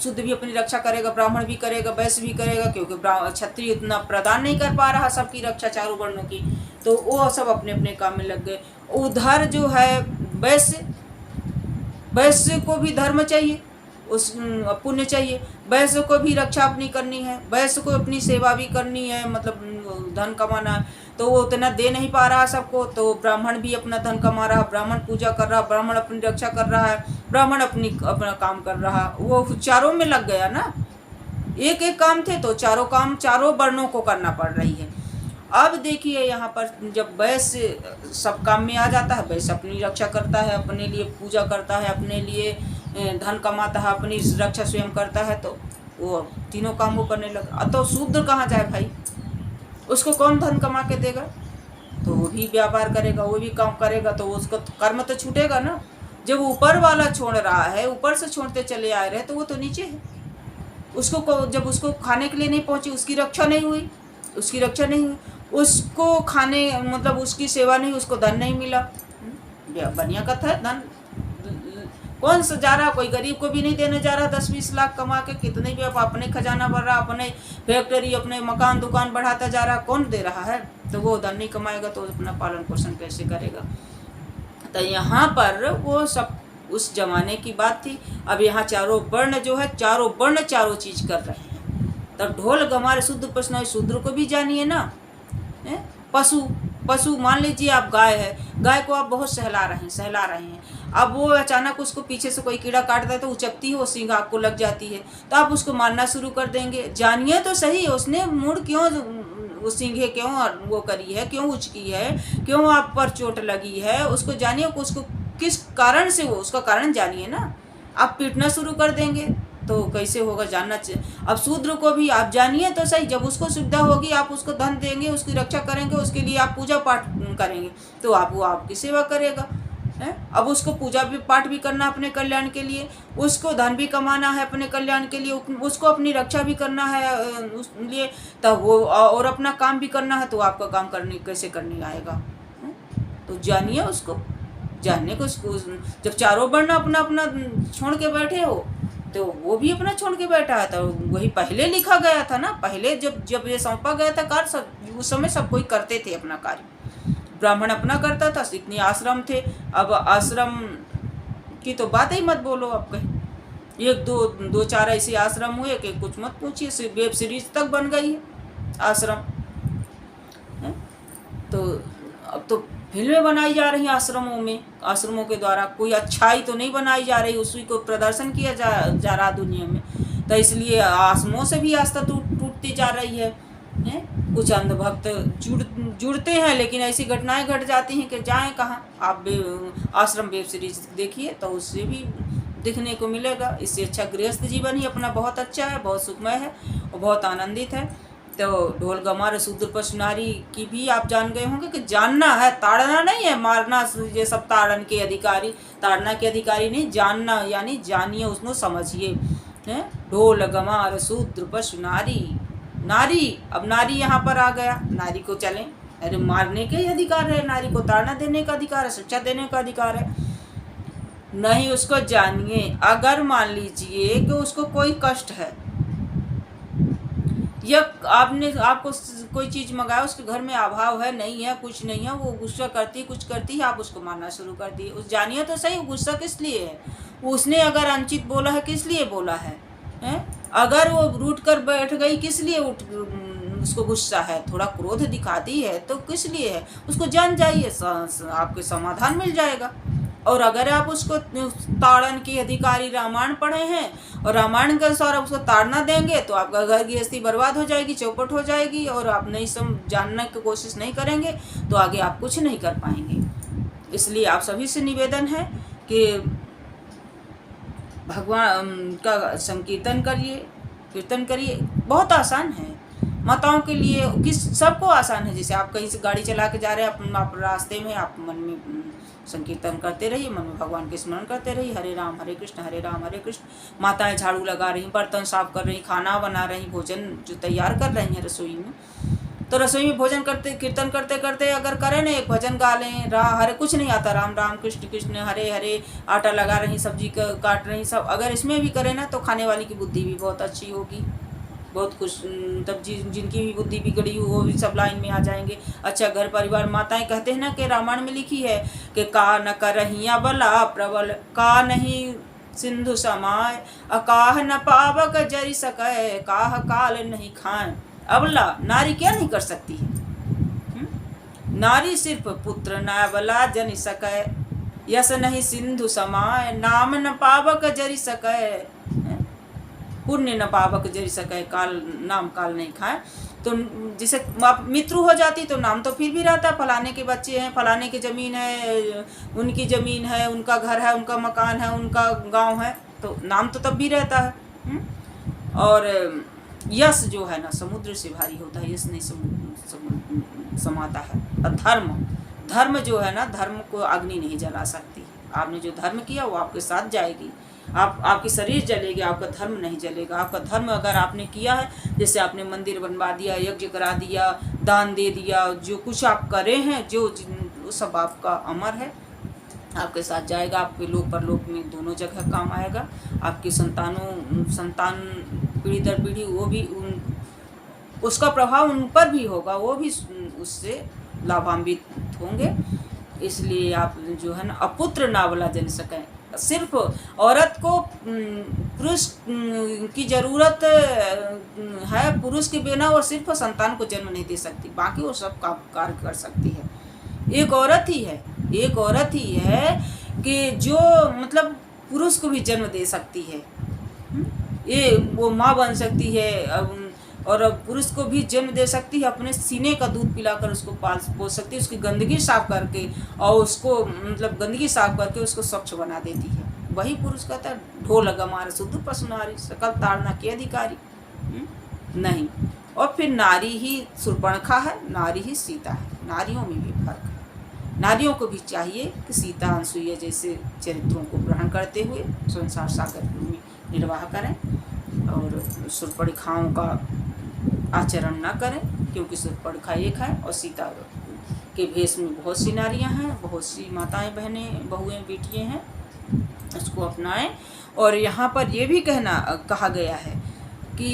शुद्ध भी अपनी रक्षा करेगा, ब्राह्मण भी करेगा, वैश्य भी करेगा, क्योंकि क्षत्रिय इतना प्रदान नहीं कर पा रहा सबकी रक्षा चारों वर्णों की, तो वो सब अपने अपने काम में लग गए। उधर जो है वैश्य को भी धर्म चाहिए, उस पुण्य चाहिए, वैश्य को भी रक्षा अपनी करनी है, वैश्य को अपनी सेवा भी करनी है, मतलब धन कमाना है, तो वो उतना दे नहीं पा रहा सबको, तो ब्राह्मण भी अपना धन कमा रहा, ब्राह्मण पूजा कर रहा, ब्राह्मण अपनी रक्षा कर रहा है, ब्राह्मण अपना काम कर रहा, वो चारों में लग गया ना। एक एक काम थे तो चारों काम चारों वर्णों को करना पड़ रही है। अब देखिए यहाँ पर जब वैश्य सब काम में आ जाता है, वैश्य अपनी रक्षा करता है, अपने लिए पूजा करता है, अपने लिए धन कमाता है, अपनी रक्षा स्वयं करता है, तो वो तीनों काम वो करने लगा। तो शूद्र कहाँ जाए भाई, उसको कौन धन कमा के देगा, तो वो भी व्यापार करेगा, वो भी काम करेगा, तो उसको कर्म तो छूटेगा ना। जब ऊपर वाला छोड़ रहा है, ऊपर से छोड़ते चले आ रहे, तो वो तो नीचे है, उसको जब उसको खाने के लिए नहीं पहुंची, उसकी रक्षा नहीं हुई, उसको खाने मतलब उसकी सेवा नहीं, उसको धन नहीं मिला। बढ़िया कथा है, धन कौन सा जा रहा, कोई गरीब को भी नहीं देने जा रहा, 10-20 लाख कमा के, कितने भी अपने खजाना भर रहा, अपने फैक्ट्री, अपने मकान दुकान बढ़ाता जा रहा, कौन दे रहा है, तो वो धन नहीं कमाएगा तो अपना पालन पोषण कैसे करेगा। तो यहाँ पर वो सब उस जमाने की बात थी। अब यहाँ चारों वर्ण जो है, चारों वर्ण चारों चीज कर रहे हैं। तब ढोल गमारे शुद्ध प्रश्न, शूद्र को भी जानिए ना। पशु मान लीजिए आप गाय है, गाय को आप बहुत सहला रहे हैं, अब वो अचानक उसको पीछे से कोई कीड़ा काटता है तो उचकती है, वो सींग आपको लग जाती है, तो आप उसको मारना शुरू कर देंगे। जानिए तो सही, उसने मुड़ क्यों, वो सींगे क्यों वो करी है, क्यों उचकी है, क्यों आप पर चोट लगी है, उसको जानिए, उसको किस कारण से, वो उसका कारण जानिए ना। आप पीटना शुरू कर देंगे तो कैसे होगा, जानना चाहिए। अब शूद्र को भी आप जानिए तो सही, जब उसको सुविधा होगी आप उसको धन देंगे, उसकी रक्षा करेंगे, उसके लिए आप पूजा पाठ करेंगे, तो वो आपकी सेवा करेगा है। अब उसको पूजा भी पाठ भी करना अपने कल्याण के लिए, उसको धन भी कमाना है अपने कल्याण के लिए, उसको अपनी रक्षा भी करना है उस लिए, तब वो और अपना काम भी करना है, तो आपका काम करने कैसे करने आएगा है? तो जानिए उसको, जानने को उसको, जब चारों वर्ण अपना अपना छोड़ के बैठे हो, तो वो भी अपना छोड़ के बैठा है। तो वही पहले लिखा गया था ना, पहले जब ये सौंपा गया था कार्य, उस समय सब कोई करते थे अपना कार्य, ब्राह्मण अपना करता था, इतने आश्रम थे। अब आश्रम की तो बात ही मत बोलो, अब कहीं एक दो चार ऐसे आश्रम हुए कि कुछ मत पूछिए, वेब सीरीज तक बन गई है आश्रम है। तो अब तो फिल्में बनाई जा रही हैं आश्रमों में, आश्रमों के द्वारा कोई अच्छाई तो नहीं बनाई जा रही, उसी को प्रदर्शन किया जा रहा दुनिया में। तो इसलिए आश्रमों से भी आस्था टूटती जा रही है। कुछ अंधभक्त जुड़ते हैं, लेकिन ऐसी घटनाएं घट जाती हैं कि जाएं कहाँ। आप आश्रम वेब सीरीज देखिए तो उससे भी दिखने को मिलेगा। इससे अच्छा गृहस्थ जीवन ही अपना बहुत अच्छा है, बहुत सुखमय है और बहुत आनंदित है। तो ढोल गमार शूद्र पशु नारी की भी आप जान गए होंगे कि जानना है, ताड़ना नहीं है, मारना ये सब ताड़न के अधिकारी, ताड़ना के अधिकारी नहीं, जानना यानी जानिए, उसको समझिए। ढोल गमार शूद्र पशु नारी, नारी, अब नारी यहाँ पर आ गया, नारी को चलें, अरे मारने के ही अधिकार है, नारी को ताड़ना देने का अधिकार है, शिक्षा देने का अधिकार है। नहीं, उसको जानिए। अगर मान लीजिए कि उसको कोई कष्ट है या आपको कोई चीज़ मंगाया, उसके घर में अभाव है, नहीं है, कुछ नहीं है, वो गुस्सा करती, कुछ करती है, आप उसको मारना शुरू कर दिए। उस जानिए तो सही, गुस्सा किस लिए है, उसने अगर अनुचित बोला है किस लिए बोला है, अगर वो रूठ कर बैठ गई किस लिए उसको गुस्सा है, थोड़ा क्रोध दिखाती है तो किस लिए है, उसको जान जाइए, आपके समाधान मिल जाएगा। और अगर आप उसको ताड़न के अधिकारी रामायण पढ़े हैं और रामायण के अनुसार आप उसको ताड़ना देंगे तो आपका घर गृहस्थी बर्बाद हो जाएगी, चौपट हो जाएगी, और आप नहीं जानने की कोशिश नहीं करेंगे तो आगे आप कुछ नहीं कर पाएंगे। इसलिए आप सभी से निवेदन है कि भगवान का संकीर्तन करिए, कीर्तन करिए। बहुत आसान है माताओं के लिए, सबको आसान है। जैसे आप कहीं से गाड़ी चला के जा रहे हैं, आप रास्ते में आप मन में संकीर्तन करते रहिए, मन में भगवान के स्मरण करते रहिए, हरे राम हरे कृष्ण हरे राम हरे कृष्ण। माताएं झाड़ू लगा रही, बर्तन साफ कर रही, खाना बना रही, भोजन जो तैयार कर रही हैं रसोई में, तो रसोई में भोजन करते कीर्तन करते करते अगर करें ना, एक भजन गा लें, हरे कुछ नहीं आता, राम राम कृष्ण कृष्ण हरे हरे, आटा लगा रही, सब्जी काट रही, सब अगर इसमें भी करें ना तो खाने वाली की बुद्धि भी बहुत अच्छी होगी, बहुत कुछ, तब जिनकी भी बुद्धि बिगड़ी हो वो भी सब लाइन में आ जाएंगे। अच्छा घर परिवार, माताएं कहते हैं ना कि रामायण में लिखी है कि का न करहिया बला प्रबल, का नहीं सिंधु समाय, अकाह न पावक जरि सकै, काह काल नहीं खाए। अबला नारी क्या नहीं कर सकती है, नारी सिर्फ पुत्र न बला जनि सकै, यस नहीं सिंधु समाय, नाम न पावक जरि सकै, पुण्य न पावक जरि सकै, काल नाम काल नहीं खाए। तो जिसे मृत्यु हो जाती तो नाम तो फिर भी रहता, फलाने के बच्चे हैं, फलाने की ज़मीन है, उनकी ज़मीन है, उनका घर है, उनका मकान है, उनका गांव है, तो नाम तो तब भी रहता है। और यश जो है ना समुद्र से भारी होता है, यश नहीं समाता है। और धर्म जो है ना, धर्म को अग्नि नहीं जला सकती। आपने जो धर्म किया वो आपके साथ जाएगी, आपकी शरीर जलेगी, आपका धर्म नहीं जलेगा। आपका धर्म अगर आपने किया है, जैसे आपने मंदिर बनवा दिया, यज्ञ करा दिया, दान दे दिया, जो कुछ आप करे हैं, जो सब आपका अमर है, आपके साथ जाएगा, आपके लोक परलोक में दोनों जगह काम आएगा। आपके संतान पीढ़ी दर पीढ़ी वो भी उसका प्रभाव उन पर भी होगा, वो भी उससे लाभान्वित होंगे। इसलिए आप जो है ना अपुत्र नावला जन सकें। सिर्फ औरत को पुरुष की ज़रूरत है, पुरुष के बिना वो सिर्फ संतान को जन्म नहीं दे सकती, बाकी वो सब कार्य कर सकती है। एक औरत ही है कि जो मतलब पुरुष को भी जन्म दे सकती है, ये वो माँ बन सकती है और पुरुष को भी जन्म दे सकती है, अपने सीने का दूध पिलाकर उसको पाल पोस सकती है, उसकी गंदगी साफ करके और उसको मतलब गंदगी साफ करके उसको स्वच्छ बना देती है। वही पुरुष कहता है ढोल गमार शूद्र पशु नारी, सकल ताड़ना के अधिकारी नहीं। और फिर नारी ही शूर्पणखा है, नारी ही सीता है, नारियों में भी फर्क है। नारियों को भी चाहिए कि सीता अनसुईया जैसे चरित्रों को ग्रहण करते हुए संसार सागर में निर्वाह करें और शूर्पणखाओं का आचरण न करें, क्योंकि शूर्पणखा एक है और सीता के भेष में बहुत सी नारियां हैं, बहुत सी माताएं बहनें बहुएं बेटियां हैं, उसको अपनाएं। और यहाँ पर ये भी कहा गया है कि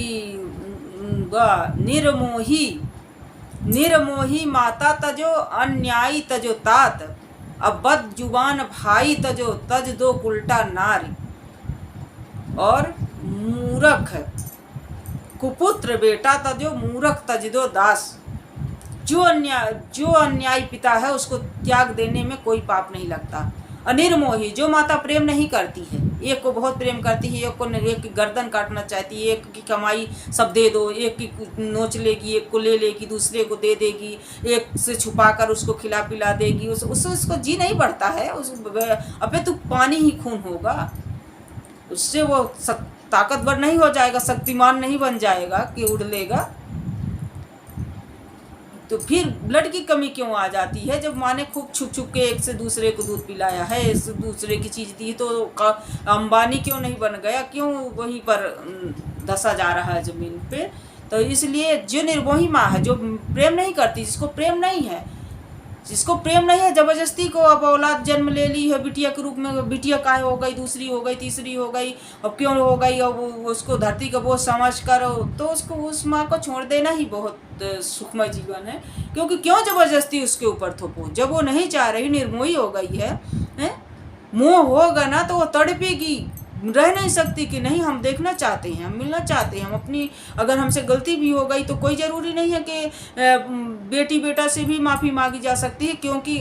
निर्मोही माता तजो, अन्यायी तजो तात, अब बद जुबान भाई तजो, तज दो उल्टा नारी। और मूर्ख कुपुत्र बेटा तजो, मूर्ख तज दो दास, जो अन्यायी पिता है उसको त्याग देने में कोई पाप नहीं लगता। अनिर्मोही, जो माता प्रेम नहीं करती है, एक को बहुत प्रेम करती है, एक की गर्दन काटना चाहती है, एक की कमाई सब दे दो, एक की नोच लेगी, एक को ले लेगी, दूसरे को दे देगी, एक से छुपा कर उसको खिला पिला देगी, उससे उसको जी नहीं बढ़ता है। अबे तो पानी ही खून होगा, उससे वो ताकतवर नहीं हो जाएगा, शक्तिमान नहीं बन जाएगा कि उड़ लेगा। तो फिर ब्लड की कमी क्यों आ जाती है? जब माँ ने खूब छुप छुप के एक से दूसरे को दूध पिलाया है, एक से दूसरे की चीज़ दी, तो अंबानी क्यों नहीं बन गया? क्यों वहीं पर धंसा जा रहा है ज़मीन पे? तो इसलिए जो निर्मोही माँ है, जो प्रेम नहीं करती, जिसको प्रेम नहीं है, ज़बरदस्ती को अब औलाद जन्म ले ली है बिटिया के रूप में, बिटिया का हो गई, दूसरी हो गई, तीसरी हो गई, अब क्यों हो गई, अब उसको धरती का बोझ समझ कर तो उसको उस माँ को छोड़ देना ही बहुत सुखमय जीवन है। क्योंकि क्यों ज़बरदस्ती उसके ऊपर थोपो? जब वो नहीं चाह रही, निर्मोही हो गई है, मोह होगा ना तो वो तड़पेगी, रह नहीं सकती कि नहीं हम देखना चाहते हैं, हम मिलना चाहते हैं, हम अपनी, अगर हमसे गलती भी हो गई तो कोई ज़रूरी नहीं है कि बेटी बेटा से भी माफ़ी मांगी जा सकती है, क्योंकि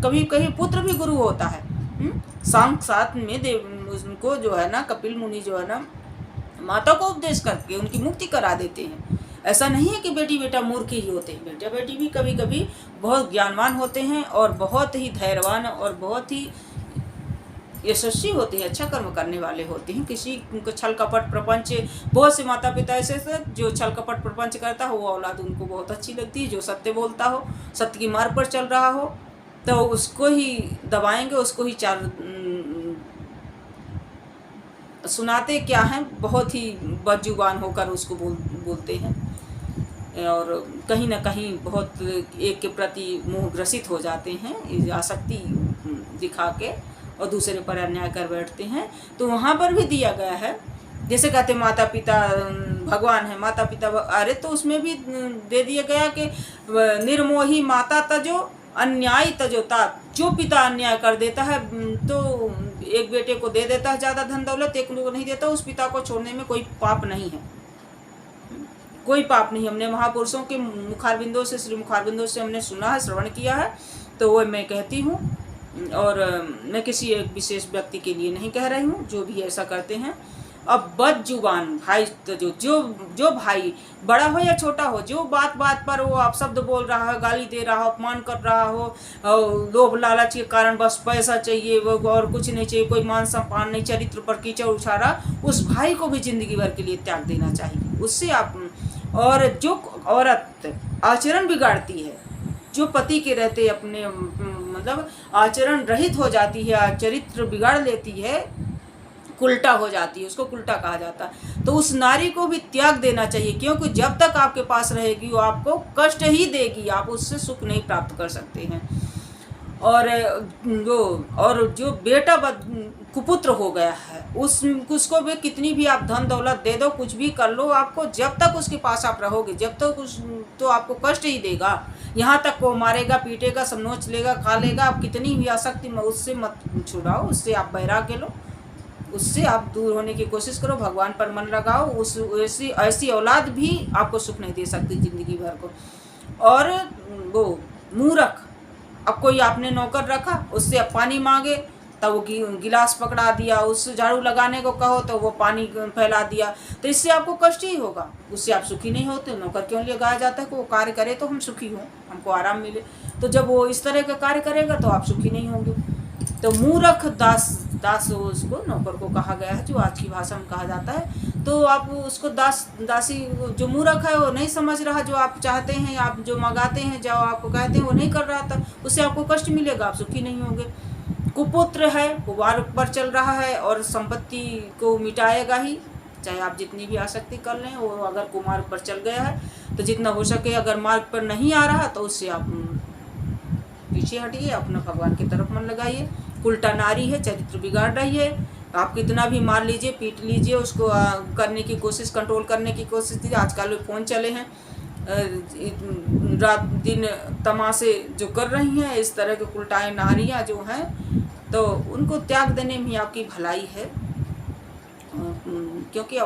कभी कहीं पुत्र भी गुरु होता है। साथ में उनको जो है ना, कपिल मुनि जो है ना, माता को उपदेश करके उनकी मुक्ति करा देते हैं। ऐसा नहीं है कि बेटी बेटा मूर्ख ही होते हैं, बेटा बेटी भी कभी कभी बहुत ज्ञानवान होते हैं और बहुत ही धैर्यवान और बहुत ही यशस्वी होते हैं, अच्छा कर्म करने वाले होते हैं। किसी को छल कपट प्रपंच, बहुत से माता पिता ऐसे जो छल कपट प्रपंच करता हो, वो औलाद उनको बहुत अच्छी लगती है। जो सत्य बोलता हो, सत्य की मार्ग पर चल रहा हो, तो उसको ही दबाएंगे, उसको ही चार सुनाते क्या हैं, बहुत ही बदजुबान होकर उसको बोलते हैं, और कहीं ना कहीं बहुत एक के प्रति मोहग्रसित हो जाते हैं, आसक्ति दिखा के, और दूसरे पर अन्याय कर बैठते हैं। तो वहाँ पर भी दिया गया है, जैसे कहते माता पिता भगवान है, माता पिता, अरे तो उसमें भी दे दिया गया कि निर्मोही माता तजो अन्याय तजो तात। जो पिता अन्याय कर देता है तो एक बेटे को दे देता है ज़्यादा धन दौलत, एक को नहीं देता, उस पिता को छोड़ने में कोई पाप नहीं है, कोई पाप नहीं। हमने महापुरुषों के मुखारबिंदों से, श्री मुखारबिंदों से हमने सुना है, श्रवण किया है, तो वो मैं कहती हूँ, और मैं किसी एक विशेष व्यक्ति के लिए नहीं कह रही हूँ, जो भी ऐसा करते हैं। अब बदजुबान भाई, तो जो भाई बड़ा हो या छोटा हो, जो बात बात पर वो आप शब्द बोल रहा है, गाली दे रहा हो, अपमान कर रहा हो, लोभ लालच के कारण बस पैसा चाहिए, वो और कुछ नहीं चाहिए, कोई मान सम्मान नहीं, चरित्र पर कीचड़ उछाला, उस भाई को भी जिंदगी भर के लिए त्याग देना चाहिए। उससे आप, और जो औरत आचरण बिगाड़ती है, जो पति के रहते अपने मतलब आचरण रहित हो जाती है, चरित्र बिगाड़ लेती है, उल्टा हो जाती है, उसको उल्टा कहा जाता है, तो उस नारी को भी त्याग देना चाहिए। क्योंकि जब तक आपके पास रहेगी वो आपको कष्ट ही देगी, आप उससे सुख नहीं प्राप्त कर सकते हैं। और जो बेटा कुपुत्र हो गया है, उसको भी कितनी भी आप धन दौलत दे दो, कुछ भी कर लो, आपको जब तक उसके पास आप रहोगे, जब तक तो आपको कष्ट ही देगा। यहाँ तक को मारेगा, पीटेगा, सब नोच लेगा, खा लेगा। आप कितनी भी आसक्ति उससे मत छुड़ाओ, उससे आप वैराग्य लो, उससे आप दूर होने की कोशिश करो, भगवान पर मन लगाओ। ऐसी औलाद भी आपको सुख नहीं दे सकती जिंदगी भर को। और वो मूर्ख, अब कोई आपने नौकर रखा, उससे अब पानी मांगे तब वो गिलास पकड़ा दिया, उससे झाड़ू लगाने को कहो तो वो पानी फैला दिया, तो इससे आपको कष्ट ही होगा, उससे आप सुखी नहीं होते। नौकर क्यों लगाया जाता है कि वो कार्य करे तो हम सुखी हों, हमको आराम मिले। तो जब वो इस तरह का कार्य करेगा तो आप सुखी नहीं होंगे। तो मूर्ख दास उसको नौकर को कहा गया है, जो आज की भाषा में कहा जाता है। तो आप उसको दासी, जो मूर्ख है वो नहीं समझ रहा, जो आप चाहते हैं, आप जो मंगाते हैं, जो आपको कहते हैं वो नहीं कर रहा था, उससे आपको कष्ट मिलेगा, आप सुखी नहीं होंगे। कुपुत्र है, कुमार्ग पर चल रहा है और संपत्ति को मिटाएगा ही, चाहे आप जितनी भी आसक्ति कर लें। वो अगर कुमार्ग पर चल गया है तो जितना हो सके, अगर मार्ग पर नहीं आ रहा तो उससे आप पीछे हटिए, अपना भगवान की तरफ मन लगाइए। उल्टा नारी है, चरित्र बिगाड़ रही है, आप कितना भी मार लीजिए, पीट लीजिए, उसको करने की कोशिश, कंट्रोल करने की कोशिश कीजिए। आजकल फ़ोन चले हैं, रात दिन तमाशे जो कर रही हैं, इस तरह के उल्टाए नारियाँ जो हैं, तो उनको त्याग देने में आपकी भलाई है। क्योंकि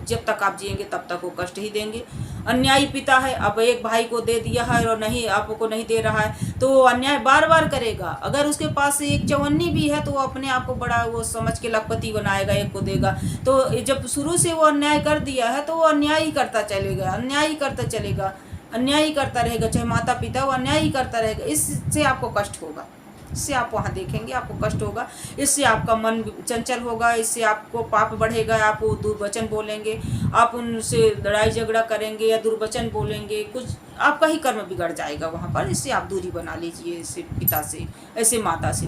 जब तक आप जिएंगे तब तक वो कष्ट ही देंगे। अन्यायी पिता है, अब एक भाई को दे दिया है और नहीं आपको नहीं दे रहा है, तो वो अन्याय बार बार करेगा। अगर उसके पास एक चवन्नी भी है तो वो अपने आप को बड़ा वो समझ के लखपति बनाएगा, एक को देगा। तो जब शुरू से वो अन्याय कर दिया है तो वो अन्याय ही करता चलेगा, अन्याय ही करता चलेगा, अन्याय ही करता रहेगा। चाहे माता पिता वो अन्याय ही करता रहेगा। इससे आपको कष्ट होगा, इससे आप वहाँ देखेंगे आपको कष्ट होगा, इससे आपका मन चंचल होगा, इससे आपको पाप बढ़ेगा, आप वो दुर्वचन बोलेंगे, आप उनसे लड़ाई झगड़ा करेंगे या दुर्वचन बोलेंगे, कुछ आपका ही कर्म बिगड़ जाएगा वहाँ पर। इससे आप दूरी बना लीजिए ऐसे पिता से, ऐसे माता से।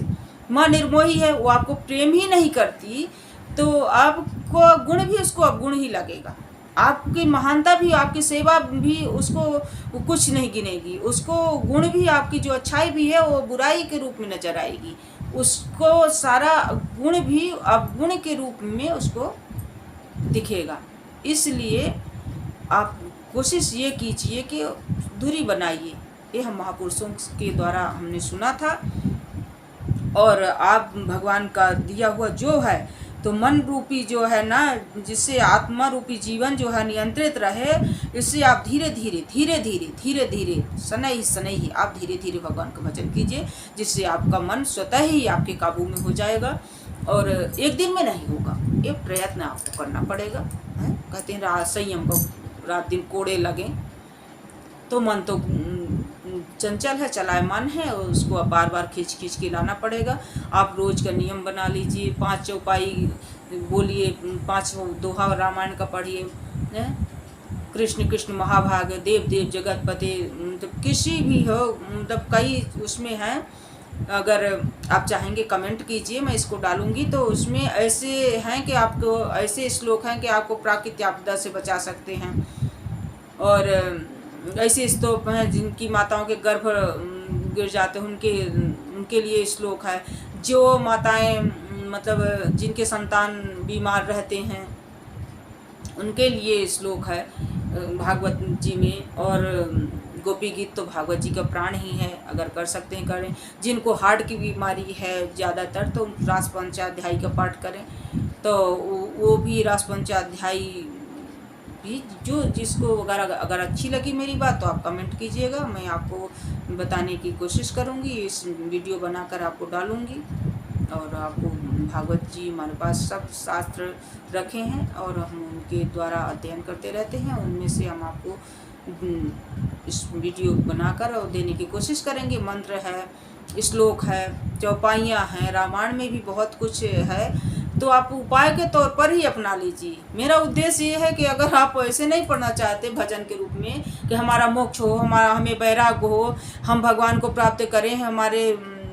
माँ निर्मोही है, वो आपको प्रेम ही नहीं करती तो आपको गुण भी उसको अवगुण ही लगेगा, आपकी महानता भी, आपकी सेवा भी उसको कुछ नहीं गिनेगी, उसको गुण भी, आपकी जो अच्छाई भी है वो बुराई के रूप में नजर आएगी, उसको सारा गुण भी अवगुण के रूप में उसको दिखेगा। इसलिए आप कोशिश ये कीजिए कि दूरी बनाइए। ये हम महापुरुषों के द्वारा हमने सुना था। और आप भगवान का दिया हुआ जो है तो मन रूपी जो है ना, जिससे आत्मा रूपी जीवन जो है नियंत्रित रहे, इससे आप धीरे धीरे धीरे धीरे धीरे धीरे शनै ही आप धीरे धीरे भगवान का भजन कीजिए, जिससे आपका मन स्वतः ही आपके काबू में हो जाएगा। और एक दिन में नहीं होगा, ये प्रयत्न आपको करना पड़ेगा। कहते हैं संयम को रात दिन कोड़े लगे, तो मन तो चंचल है, चलायमान है, और उसको बार बार खींच खींच के लाना पड़ेगा। आप रोज का नियम बना लीजिए, 5 चौपाई बोलिए, 5 दोहा रामायण का पढ़िए, कृष्ण कृष्ण महाभाग, देव देव जगतपति, मतलब किसी भी हो, मतलब कई उसमें हैं। अगर आप चाहेंगे कमेंट कीजिए, मैं इसको डालूंगी। तो उसमें ऐसे हैं कि आपको, ऐसे श्लोक हैं कि आपको प्राकृतिक आपदा से बचा सकते हैं। और ऐसे स्तूप हैं जिनकी माताओं के गर्भ गिर जाते हैं, उनके लिए श्लोक है। जो माताएं मतलब जिनके संतान बीमार रहते हैं उनके लिए श्लोक है भागवत जी में। और गोपी गीत तो भागवत जी का प्राण ही है, अगर कर सकते हैं करें। जिनको हार्ट की बीमारी है ज़्यादातर, तो रास पंचाध्यायी का पाठ करें। तो वो भी रास पंचाध्यायी भी, जो जिसको अगर अच्छी लगी मेरी बात तो आप कमेंट कीजिएगा, मैं आपको बताने की कोशिश करूँगी, इस वीडियो बनाकर आपको डालूँगी। और आपको भागवत जी हमारे पास सब शास्त्र रखे हैं और हम उनके द्वारा अध्ययन करते रहते हैं, उनमें से हम आपको इस वीडियो बनाकर और देने की कोशिश करेंगे। मंत्र है, श्लोक है, चौपाइयाँ हैं, रामायण में भी बहुत कुछ है, तो आप उपाय के तौर पर ही अपना लीजिए। मेरा उद्देश्य ये है कि अगर आप ऐसे नहीं पढ़ना चाहते भजन के रूप में कि हमारा मोक्ष हो, हमें वैराग्य हो, हम भगवान को प्राप्त करें, हमारे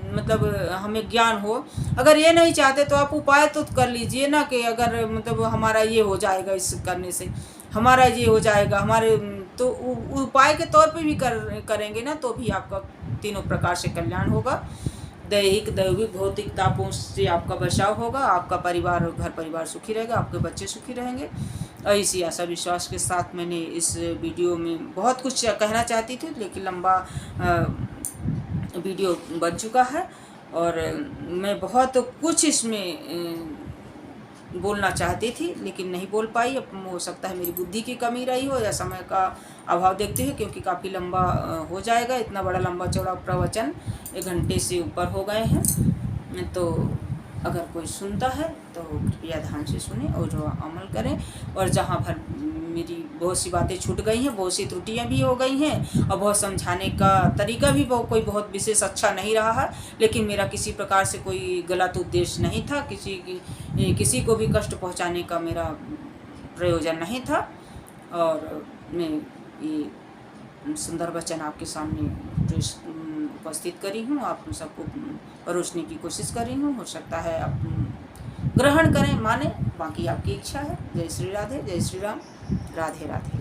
मतलब हमें ज्ञान हो, अगर ये नहीं चाहते तो आप उपाय तो कर लीजिए ना, कि अगर मतलब हमारा ये हो जाएगा, इस करने से हमारा ये हो जाएगा, हमारे तो उपाय के तौर पे भी करेंगे ना, तो भी आपका तीनों प्रकार से कल्याण होगा। दैहिक दैविक भौतिक तापों से आपका बचाव होगा, आपका परिवार और घर परिवार सुखी रहेगा, आपके बच्चे सुखी रहेंगे। और इसी आशा विश्वास के साथ मैंने इस वीडियो में बहुत कुछ कहना चाहती थी, लेकिन लंबा वीडियो बन चुका है और मैं बहुत कुछ इसमें बोलना चाहती थी लेकिन नहीं बोल पाई। अब हो सकता है मेरी बुद्धि की कमी रही हो या समय का अभाव देखते हुए, क्योंकि काफ़ी लंबा हो जाएगा। इतना बड़ा लंबा चौड़ा प्रवचन 1 घंटे से ऊपर हो गए हैं। तो अगर कोई सुनता है तो कृपया ध्यान से सुने और जो अमल करें। और जहाँ भर मेरी बहुत सी बातें छूट गई हैं, बहुत सी त्रुटियां भी हो गई हैं और बहुत समझाने का तरीका भी कोई बहुत विशेष अच्छा नहीं रहा है, लेकिन मेरा किसी प्रकार से कोई गलत उद्देश्य नहीं था, किसी को भी कष्ट पहुंचाने का मेरा प्रयोजन नहीं था। और मैं ये सुंदर वचन आपके सामने जो उपस्थित करी हूँ, आप सबको परोसने की कोशिश करी हूँ। हो सकता है आप ग्रहण करें, माने, बाकी आपकी इच्छा है। जय श्री राधे, जय श्री राम, राधे राधे।